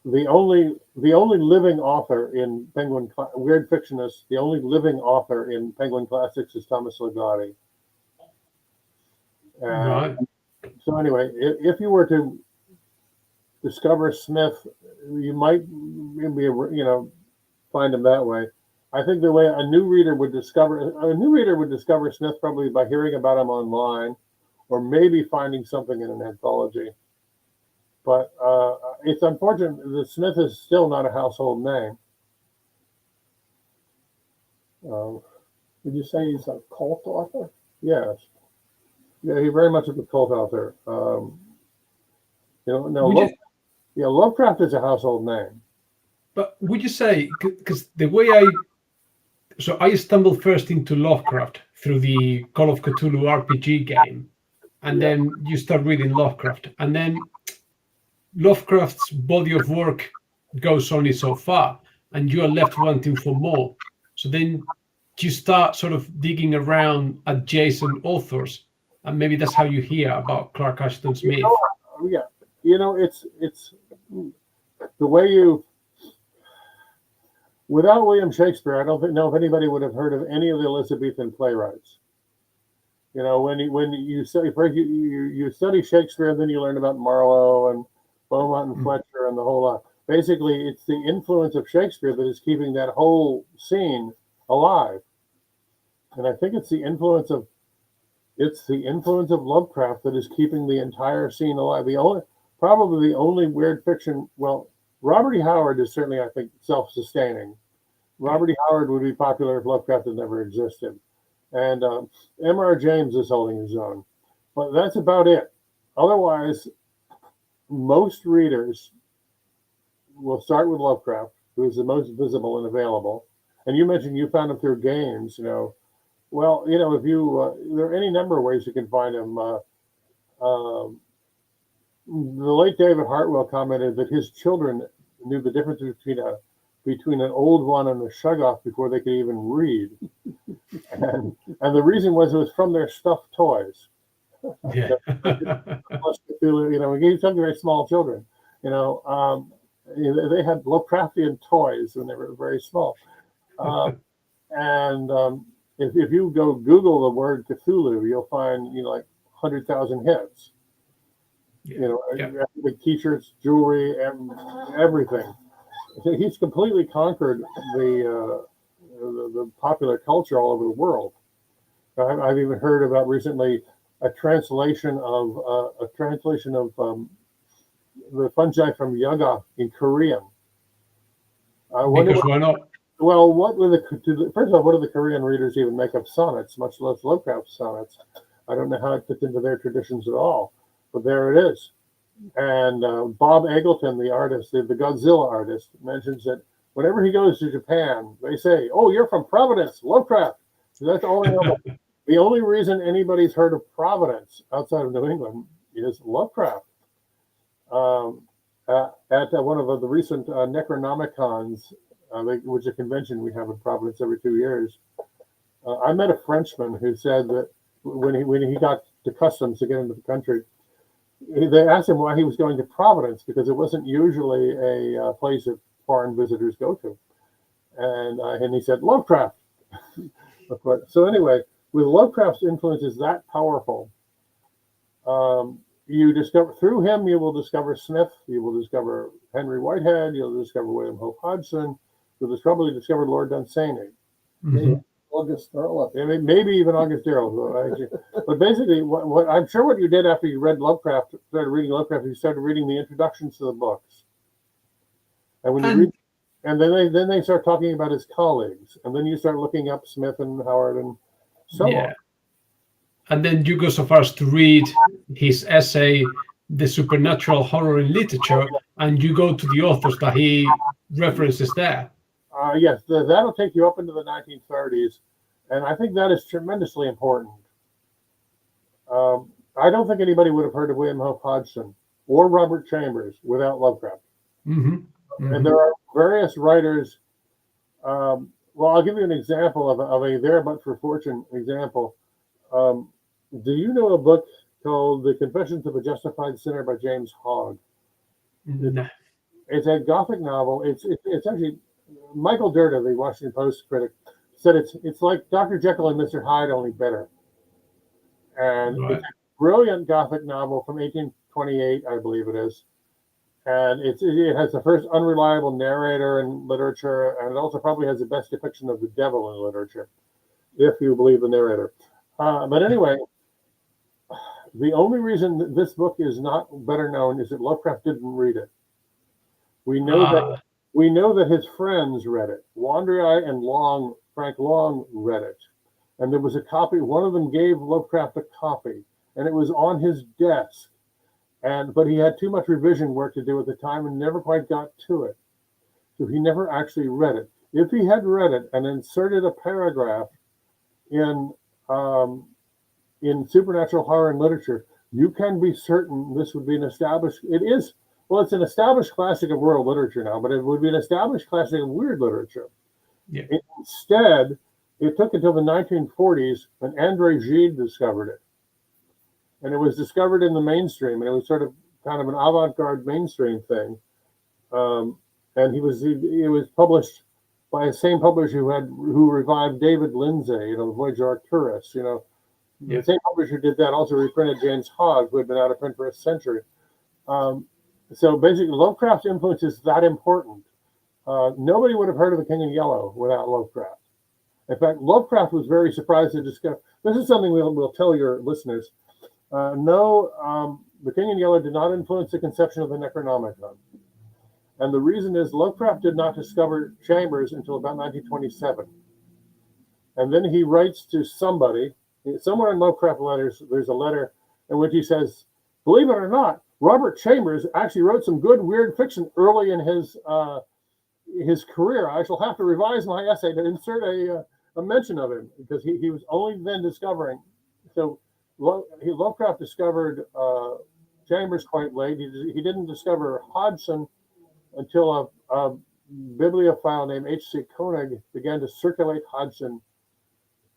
the only living author in Penguin weird fictionist. The only living author in Penguin Classics is Thomas Ligotti. Right. So anyway, if you were to discover Smith, you might be find him that way. I think the way a new reader would discover Smith probably by hearing about him online, or maybe finding something in an anthology. But it's unfortunate that Smith is still not a household name. Would you say he's a cult author? Yes. Yeah, he's very much of a cult author. Lovecraft is a household name. But would you say, because the way I stumbled first into Lovecraft through the Call of Cthulhu RPG game, and then you start reading Lovecraft, and then Lovecraft's body of work goes only so far, and you are left wanting for more. So then you start sort of digging around adjacent authors, and maybe that's how you hear about Clark Ashton Smith. It's the way you. Without William Shakespeare, I don't know if anybody would have heard of any of the Elizabethan playwrights. When you study Shakespeare, and then you learn about Marlowe and Beaumont and Fletcher and the whole lot. Basically, it's the influence of Shakespeare that is keeping that whole scene alive. And I think it's the influence of Lovecraft that is keeping the entire scene alive. Probably the only weird fiction. Well, Robert E. Howard is certainly, I think, self-sustaining. Robert E. Howard would be popular if Lovecraft had never existed. And M.R. James is holding his own. But that's about it. Otherwise, most readers will start with Lovecraft, who is the most visible and available. And you mentioned you found him through games, Well, if you, there are any number of ways you can find him. The late David Hartwell commented that his children knew the difference between an old one and a shuggoff before they could even read, and the reason was it was from their stuffed toys. Yeah. We gave some very small children. They had Lovecraftian toys when they were very small, and if you go Google the word Cthulhu, you'll find like 100,000 hits. With t-shirts, jewelry, and everything. So he's completely conquered the popular culture all over the world. I've even heard about recently a translation of the fungi from Yaga in Korean. Because why not? Well, first of all, what do the Korean readers even make of sonnets, much less Lovecraft sonnets? I don't know how it fits into their traditions at all. But there it is. And Bob Eggleton, the artist, the Godzilla artist, mentions that whenever he goes to Japan, they say, "Oh, you're from Providence, Lovecraft." So that's the only reason anybody's heard of Providence outside of New England is Lovecraft. At one of the recent Necronomicons, which is a convention we have in Providence every 2 years, I met a Frenchman who said that when he got to customs to get into the country, they asked him why he was going to Providence, because it wasn't usually a place that foreign visitors go to. And he said, Lovecraft. So anyway, with Lovecraft's influence is that powerful, you discover through him, you will discover Smith, you will discover Henry Whitehead, you'll discover William Hope Hodgson, you'll probably discover Lord Dunsany. Mm-hmm. August Derleth. I mean, maybe even August Darrell. But basically, what I'm sure what you did after you read Lovecraft, started reading Lovecraft, you started reading the introductions to the books. And when you read, and then they start talking about his colleagues, and then you start looking up Smith and Howard and so on. And then you go so far as to read his essay, The Supernatural Horror in Literature, and you go to the authors that he references there. Yes, that'll take you up into the 1930s, and I think that is tremendously important. I don't think anybody would have heard of William Hope Hodgson or Robert Chambers without Lovecraft. And there are various writers. Well, I'll give you an example of a There But for Fortune example. Do you know a book called The Confessions of a Justified Sinner by James Hogg? No. It's a Gothic novel. It's actually Michael Dirda, the Washington Post critic, said it's like Dr. Jekyll and Mr. Hyde, only better. And it's a brilliant Gothic novel from 1828, I believe it is. And it has the first unreliable narrator in literature, and it also probably has the best depiction of the devil in literature, if you believe the narrator. But anyway, the only reason that this book is not better known is that Lovecraft didn't read it. We know that his friends read it. Wandrei and Frank Long read it. And there was a copy, one of them gave Lovecraft a copy, and it was on his desk. But he had too much revision work to do at the time and never quite got to it. So he never actually read it. If he had read it and inserted a paragraph in supernatural horror and literature, you can be certain this would be an established, it's an established classic of world literature now, but it would be an established classic of weird literature. Yeah. Instead, it took until the 1940s when André Gide discovered it. And it was discovered in the mainstream, and it was sort of kind of an avant-garde mainstream thing. And it was published by the same publisher who revived David Lindsay, the Voyager Arcturus, The same publisher did that, also reprinted James Hogg, who had been out of print for a century. So basically, Lovecraft's influence is that important. Nobody would have heard of The King in Yellow without Lovecraft. In fact, Lovecraft was very surprised to discover, this is something we'll tell your listeners. The King in Yellow did not influence the conception of the Necronomicon. And the reason is Lovecraft did not discover Chambers until about 1927. And then he writes to somebody, somewhere in Lovecraft letters, there's a letter in which he says, believe it or not, Robert Chambers actually wrote some good weird fiction early in his career. I shall have to revise my essay to insert a mention of him, because he was only then discovering. So Lovecraft discovered Chambers quite late. He didn't discover Hodgson until a bibliophile named H.C. Koenig began to circulate Hodgson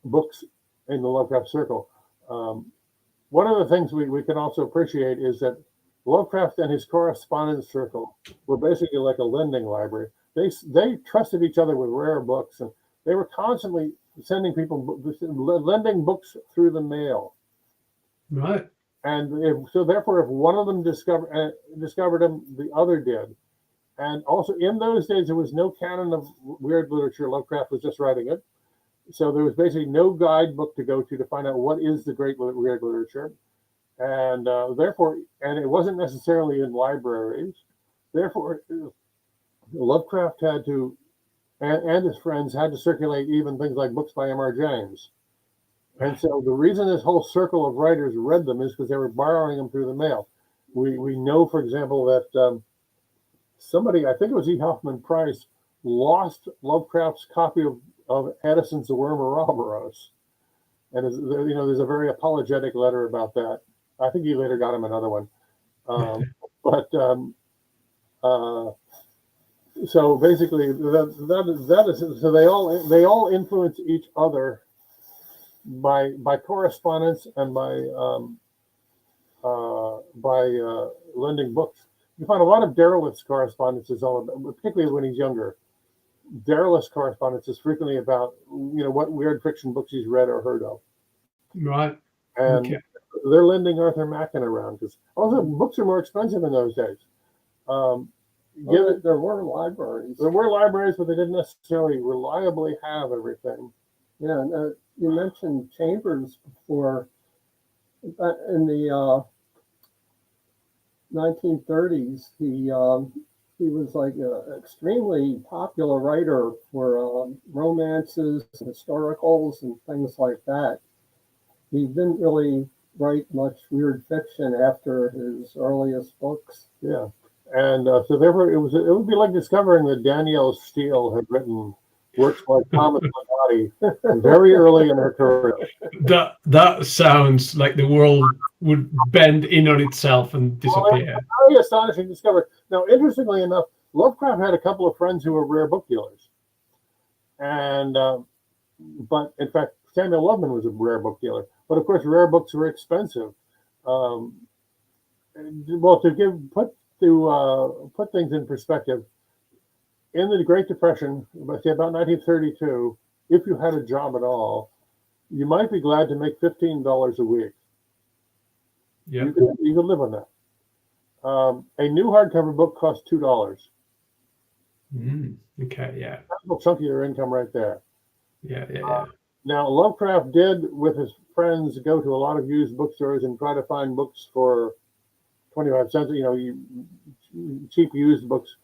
books in the Lovecraft circle. One of the things we can also appreciate is that Lovecraft and his correspondence circle were basically like a lending library. They trusted each other with rare books, and they were constantly sending people, lending books through the mail. Right. And so therefore, if one of them discovered them, the other did. And also in those days, there was no canon of weird literature. Lovecraft was just writing it. So there was basically no guidebook to go to find out what is the great weird literature. And therefore, and it wasn't necessarily in libraries. Therefore, Lovecraft had to, and his friends had to circulate even things like books by M.R. James. And so the reason this whole circle of writers read them is because they were borrowing them through the mail. We know, for example, that somebody, I think it was E. Hoffman Price, lost Lovecraft's copy of Addison's The Worm of Ouroboros. And there's a very apologetic letter about that. I think he later got him another one. So basically, that is so they all influence each other by correspondence and by lending books. You find a lot of Darrell's correspondence is all about, particularly when he's younger. Darrell's correspondence is frequently about what weird fiction books he's read or heard of. Right. And okay. They're lending Arthur Machen around because also books are more expensive in those days. There were libraries. There were libraries, but they didn't necessarily reliably have everything. Yeah, and, you mentioned Chambers before. In the 1930s, he was like an extremely popular writer for romances, historicals, and things like that. He didn't really write much weird fiction after his earliest books. Yeah, and so therefore it would be like discovering that Danielle Steele had written works like Thomas Ligotti very early in her career. That sounds like the world would bend in on itself and disappear. Well, very astonishing discovery. Now, interestingly enough, Lovecraft had a couple of friends who were rare book dealers, and but in fact, Samuel Loveman was a rare book dealer. But of course, rare books were expensive. Well, to put things in perspective, in the Great Depression, say about 1932, if you had a job at all, you might be glad to make $15 a week. Yeah, you could live on that. A new hardcover book costs $2. Okay, yeah. That's a chunk of your income right there. Yeah. Now, Lovecraft did, with his friends, go to a lot of used bookstores and try to find books for 25 cents, cheap used books.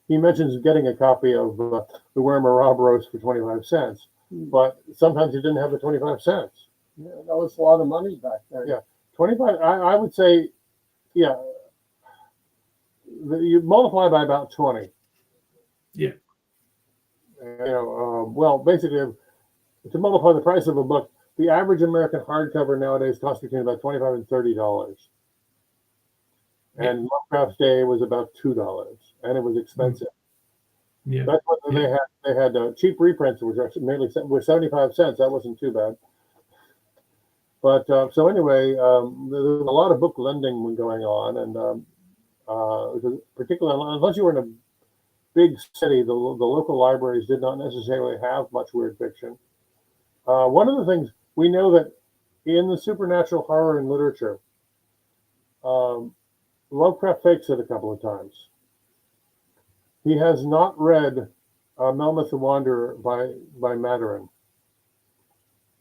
He mentions getting a copy of The Worm Ouroboros for 25 cents, but sometimes he didn't have the 25 cents. Yeah, that was a lot of money back then. Yeah, 25, I would say, yeah, you multiply by about 20. Yeah. Well, basically, to multiply the price of a book, the average American hardcover nowadays costs between about $25 and $30. And Lovecraft's day was about $2, and it was expensive. Yeah. That's what they had cheap reprints, which actually mainly were 75 cents. That wasn't too bad. But so anyway, there was a lot of book lending going on, and particularly unless you were in a big city, the local libraries did not necessarily have much weird fiction. One of the things we know that in the supernatural horror in literature, Lovecraft fakes it a couple of times. He has not read Melmoth the Wanderer by Maturin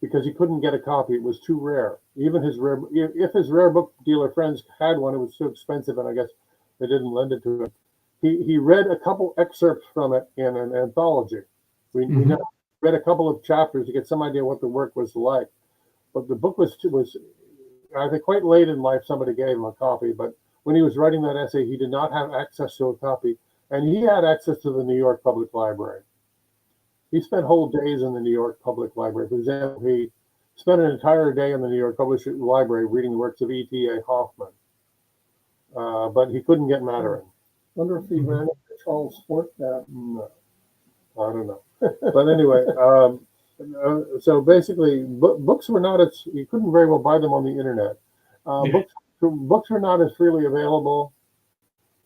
because he couldn't get a copy. It was too rare. Even if his rare book dealer friends had one, it was too expensive, and I guess they didn't lend it to him. He read a couple excerpts from it in an anthology. We read a couple of chapters to get some idea what the work was like. But the book was I think quite late in life somebody gave him a copy, but when he was writing that essay, he did not have access to a copy, and he had access to the New York Public Library. He spent whole days in the New York Public Library. For example, he spent an entire day in the New York Public Library reading the works of E.T.A. Hoffman, but he couldn't get Maturin. Wonder if he ran into Charles Fort there. No, I don't know. But anyway, so basically, books were not as, you couldn't very well buy them on the internet. Books were not as freely available.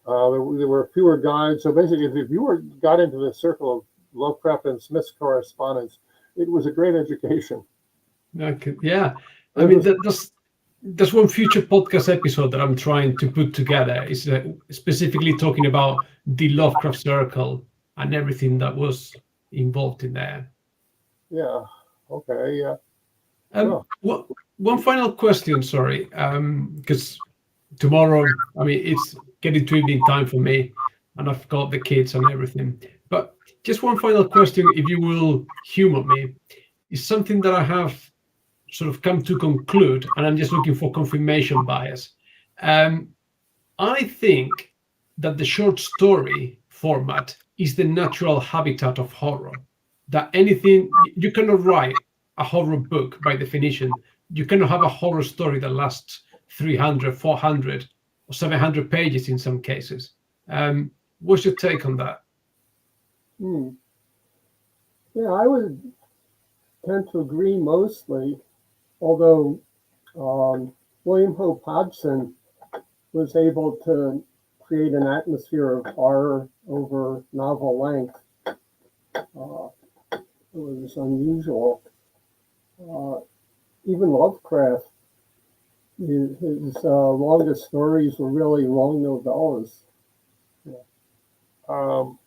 There were fewer guides. So basically, if you got into the circle of Lovecraft and Smith's correspondence, it was a great education. Okay, yeah. I mean, that's one future podcast episode that I'm trying to put together. Is specifically talking about the Lovecraft circle and everything that was involved in there. Yeah. Okay. Yeah. One final question, sorry, because tomorrow, I mean, it's getting to evening time for me, and I've got the kids and everything. But just one final question, if you will humor me, is something that I have sort of come to conclude, and I'm just looking for confirmation bias. I think that the short story format is the natural habitat of horror. That anything, you cannot write a horror book by definition. You cannot have a horror story that lasts 300, 400, or 700 pages in some cases. What's your take on that? Yeah, I would tend to agree mostly, although William Hope Hodgson was able to create an atmosphere of horror over novel length. It was unusual. Even Lovecraft, his longest stories were really long novellas. Well,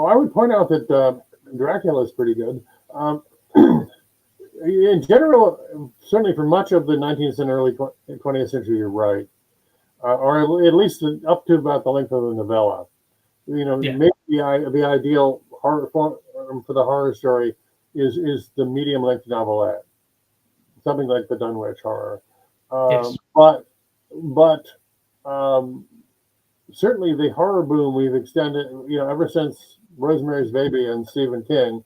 I would point out that Dracula is pretty good. in general, certainly for much of the 19th and early 20th century, you're right, or at least up to about the length of the novella. Maybe the ideal horror for the horror story is the medium length novelette, something like the Dunwich Horror. Yes. But certainly the horror boom we've extended, ever since Rosemary's Baby and Stephen King.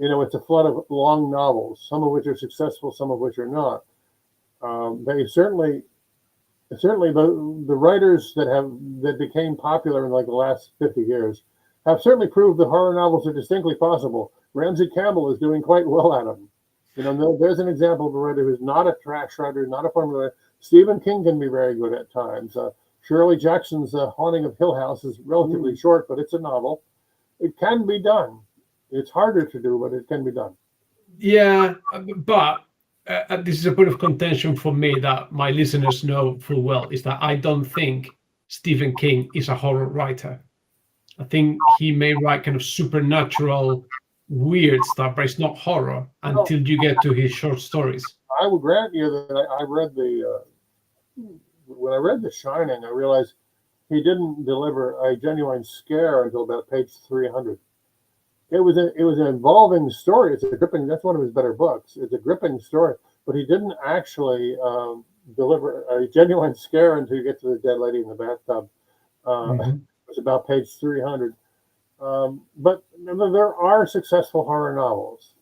It's a flood of long novels, some of which are successful, some of which are not. They certainly the writers that became popular in like the last 50 years have certainly proved that horror novels are distinctly possible. Ramsey Campbell is doing quite well at them. There's an example of a writer who's not a trash writer, not a formula. Stephen King can be very good at times. Shirley Jackson's Haunting of Hill House is relatively short, but it's a novel. It can be done. It's harder to do, but it can be done. Yeah, but this is a point of contention for me that my listeners know full well, is that I don't think Stephen King is a horror writer. I think he may write kind of supernatural, weird stuff, but it's not horror until you get to his short stories. I will grant you that I read when I read The Shining, I realized he didn't deliver a genuine scare until about page 300. It was an involving story. It's a gripping. That's one of his better books. It's a gripping story, but he didn't actually deliver a genuine scare until you get to the dead lady in the bathtub. It's about page 300. But there are successful horror novels,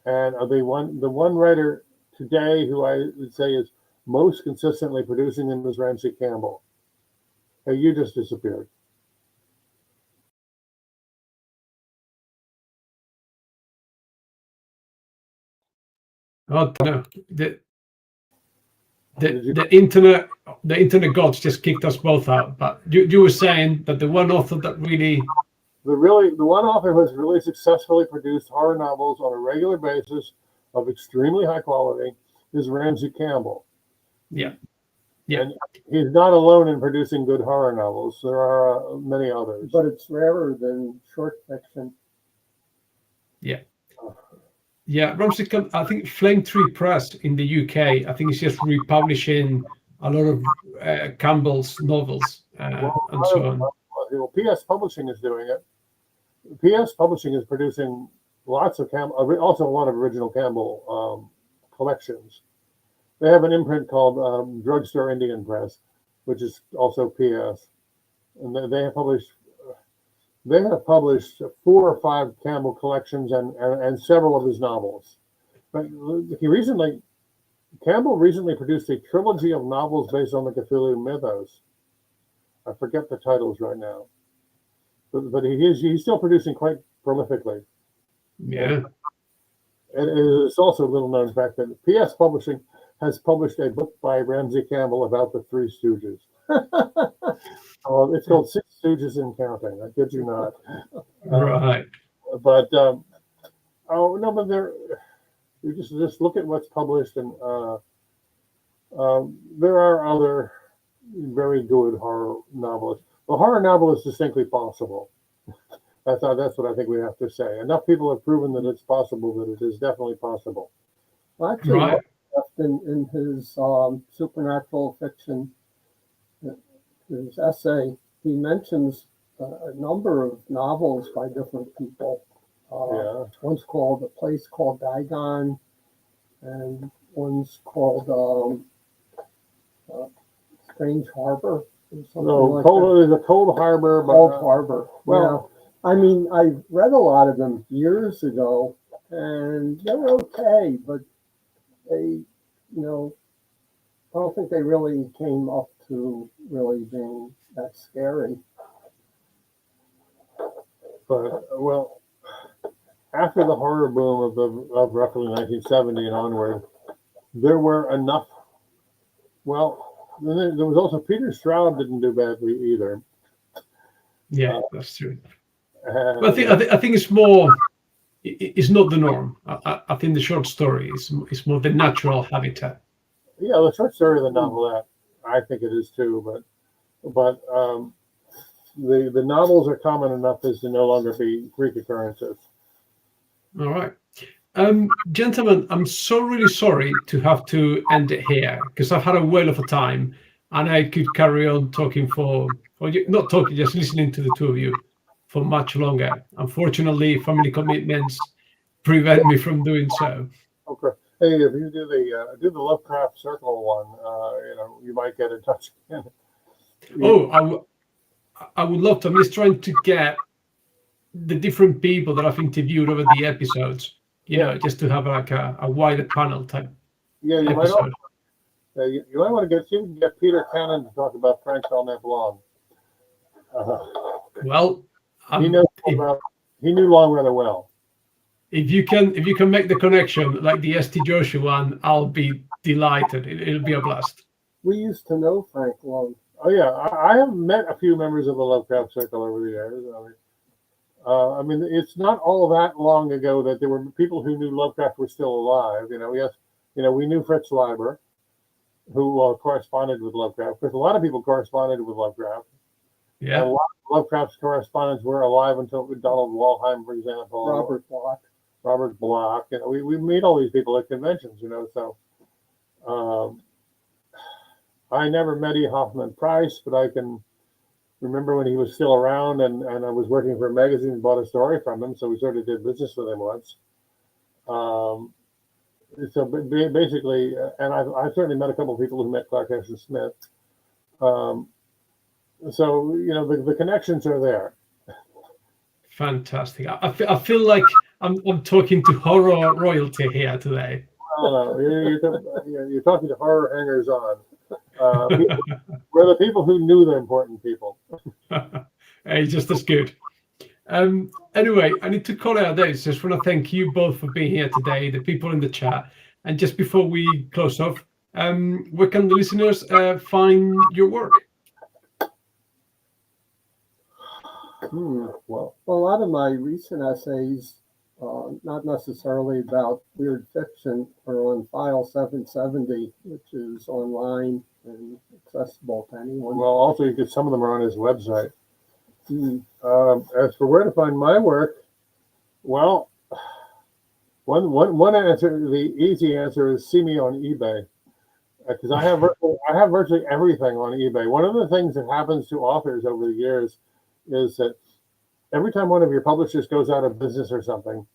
and the one writer today who I would say is most consistently producing them is Ramsey Campbell. Hey, you just disappeared. Oh no, the internet gods just kicked us both out. But you were saying that the one author that really the one author who has really successfully produced horror novels on a regular basis of extremely high quality is Ramsey Campbell. Yeah. And he's not alone in producing good horror novels. There are many others. But it's rarer than short fiction. Yeah, Ramsey Campbell, I think Flame Tree Press in the UK, I think it's just republishing a lot of Campbell's novels and so on. Well, PS Publishing is doing it. PS Publishing is producing lots of also a lot of original Campbell collections. They have an imprint called Drugstore Indian Press, which is also PS, and they have published 4 or 5 Campbell collections and several of his novels. But Campbell recently produced a trilogy of novels based on the Cthulhu mythos. I forget the titles right now, but he's still producing quite prolifically. Yeah. And it's also a little known fact that PS Publishing has published a book by Ramsey Campbell about the Three Stooges. It's called Six Stooges and Counting. I kid you not. Right. But you just look at what's published, and there are other very good horror novelists. The horror novel is distinctly possible. That's what I think we have to say. Enough people have proven that it's possible, that it is definitely possible. Well, actually, Lovecraft in his supernatural fiction, his essay, he mentions a number of novels by different people. One's called A Place Called Dagon, and one's called Strange Harbor. There's a Cold Harbor. Cold Harbor. Well, yeah. I mean, I read a lot of them years ago, and they're okay, but they, I don't think they really came up to really being that scary. But after the horror boom of roughly 1970 and onward, there were enough. Well, there was also Peter Stroud didn't do badly either. Yeah, that's true. But I think it's more. It's not the norm. I think the short story is more the natural habitat. Yeah, the short story of the novelette, I think it is too. But the novels are common enough as to no longer be Greek occurrences. All right. Gentlemen, I'm so really sorry to have to end it here because I've had a whale of a time and I could carry on talking not talking, just listening to the two of you for much longer. Unfortunately, family commitments prevent me from doing so. Okay. Hey, if you do the Lovecraft Circle one, you might get in touch again. Oh, I would love to. I'm just trying to get the different people that I've interviewed over the episodes, just to have like a wider panel type Yeah, you might episode. also, you might want to get Peter Cannon to talk about Frank Belknap Long. Well, He knew Long rather well. If you can make the connection like the St. Joshua one, I'll be delighted. It'll be a blast. We used to know Frank Long. Oh yeah, I have met a few members of the Lovecraft Circle over the years. I mean, it's not all that long ago that there were people who knew Lovecraft were still alive. We knew Fritz Leiber, who corresponded with Lovecraft, because a lot of people corresponded with Lovecraft. Yeah. And a lot of Lovecraft's correspondents were alive until Donald Walheim, for example. Robert Bloch. We meet all these people at conventions, so I never met E. Hoffman Price, but I can remember when he was still around and I was working for a magazine and bought a story from him, so we sort of did business with him once. So basically, and I've certainly met a couple of people who met Clark Ashton Smith. So, the connections are there. Fantastic. I feel like I'm talking to horror royalty here today. No, you're talking to horror hangers on. We're the people who knew the important people. Hey, just as good. Anyway, I need to call out this. Just want to thank you both for being here today, the people in the chat. And just before we close off, where can the listeners find your work? Well, a lot of my recent essays, not necessarily about weird fiction, are on File 770, which is online and accessible to anyone. Well, also, some of them are on his website. As for where to find my work, well, one answer, the easy answer is see me on eBay, because I have virtually everything on eBay. One of the things that happens to authors over the years is that every time one of your publishers goes out of business or something,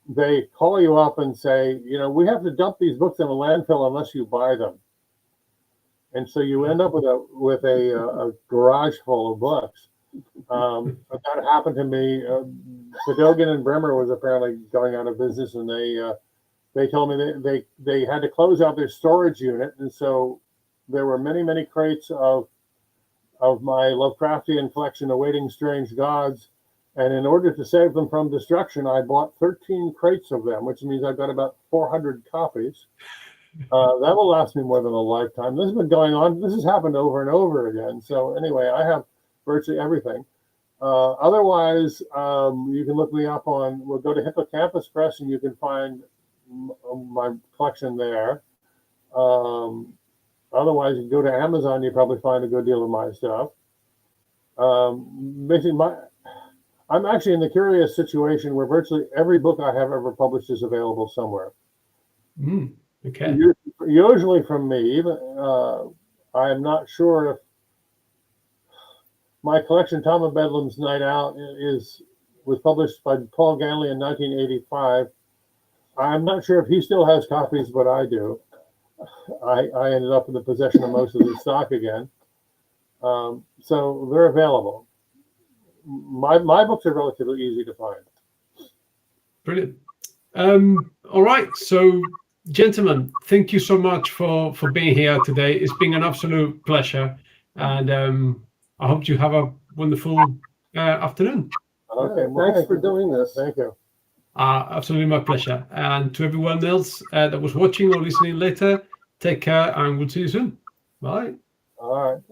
they call you up and say, we have to dump these books in a landfill unless you buy them. And so you end up with a garage full of books. That happened to me. Cadogan and Bremer was apparently going out of business, and they told me they had to close out their storage unit, and so there were many crates of my Lovecraftian collection, Awaiting Strange Gods, and in order to save them from destruction, I bought 13 crates of them, which means I've got about 400 copies. That will last me more than a lifetime. This has been going on. This has happened over and over again. So anyway, I have virtually everything. Otherwise, you can look me up we'll go to Hippocampus Press and you can find my collection there. Otherwise, you can go to Amazon, you probably find a good deal of my stuff. Basically, I'm actually in the curious situation where virtually every book I have ever published is available somewhere. Okay. Usually from me. I am not sure if my collection, Tom of Bedlam's Night Out, was published by Paul Ganley in 1985. I'm not sure if he still has copies, but I do. I ended up in the possession of most of the stock again. So they're available. My books are relatively easy to find. Brilliant. All right. So, gentlemen, thank you so much for being here today. It's been an absolute pleasure. And I hope you have a wonderful afternoon. Okay. Thanks for doing this. Thank you. Absolutely my pleasure. And to everyone else that was watching or listening later, take care and we'll see you soon. Bye. All right.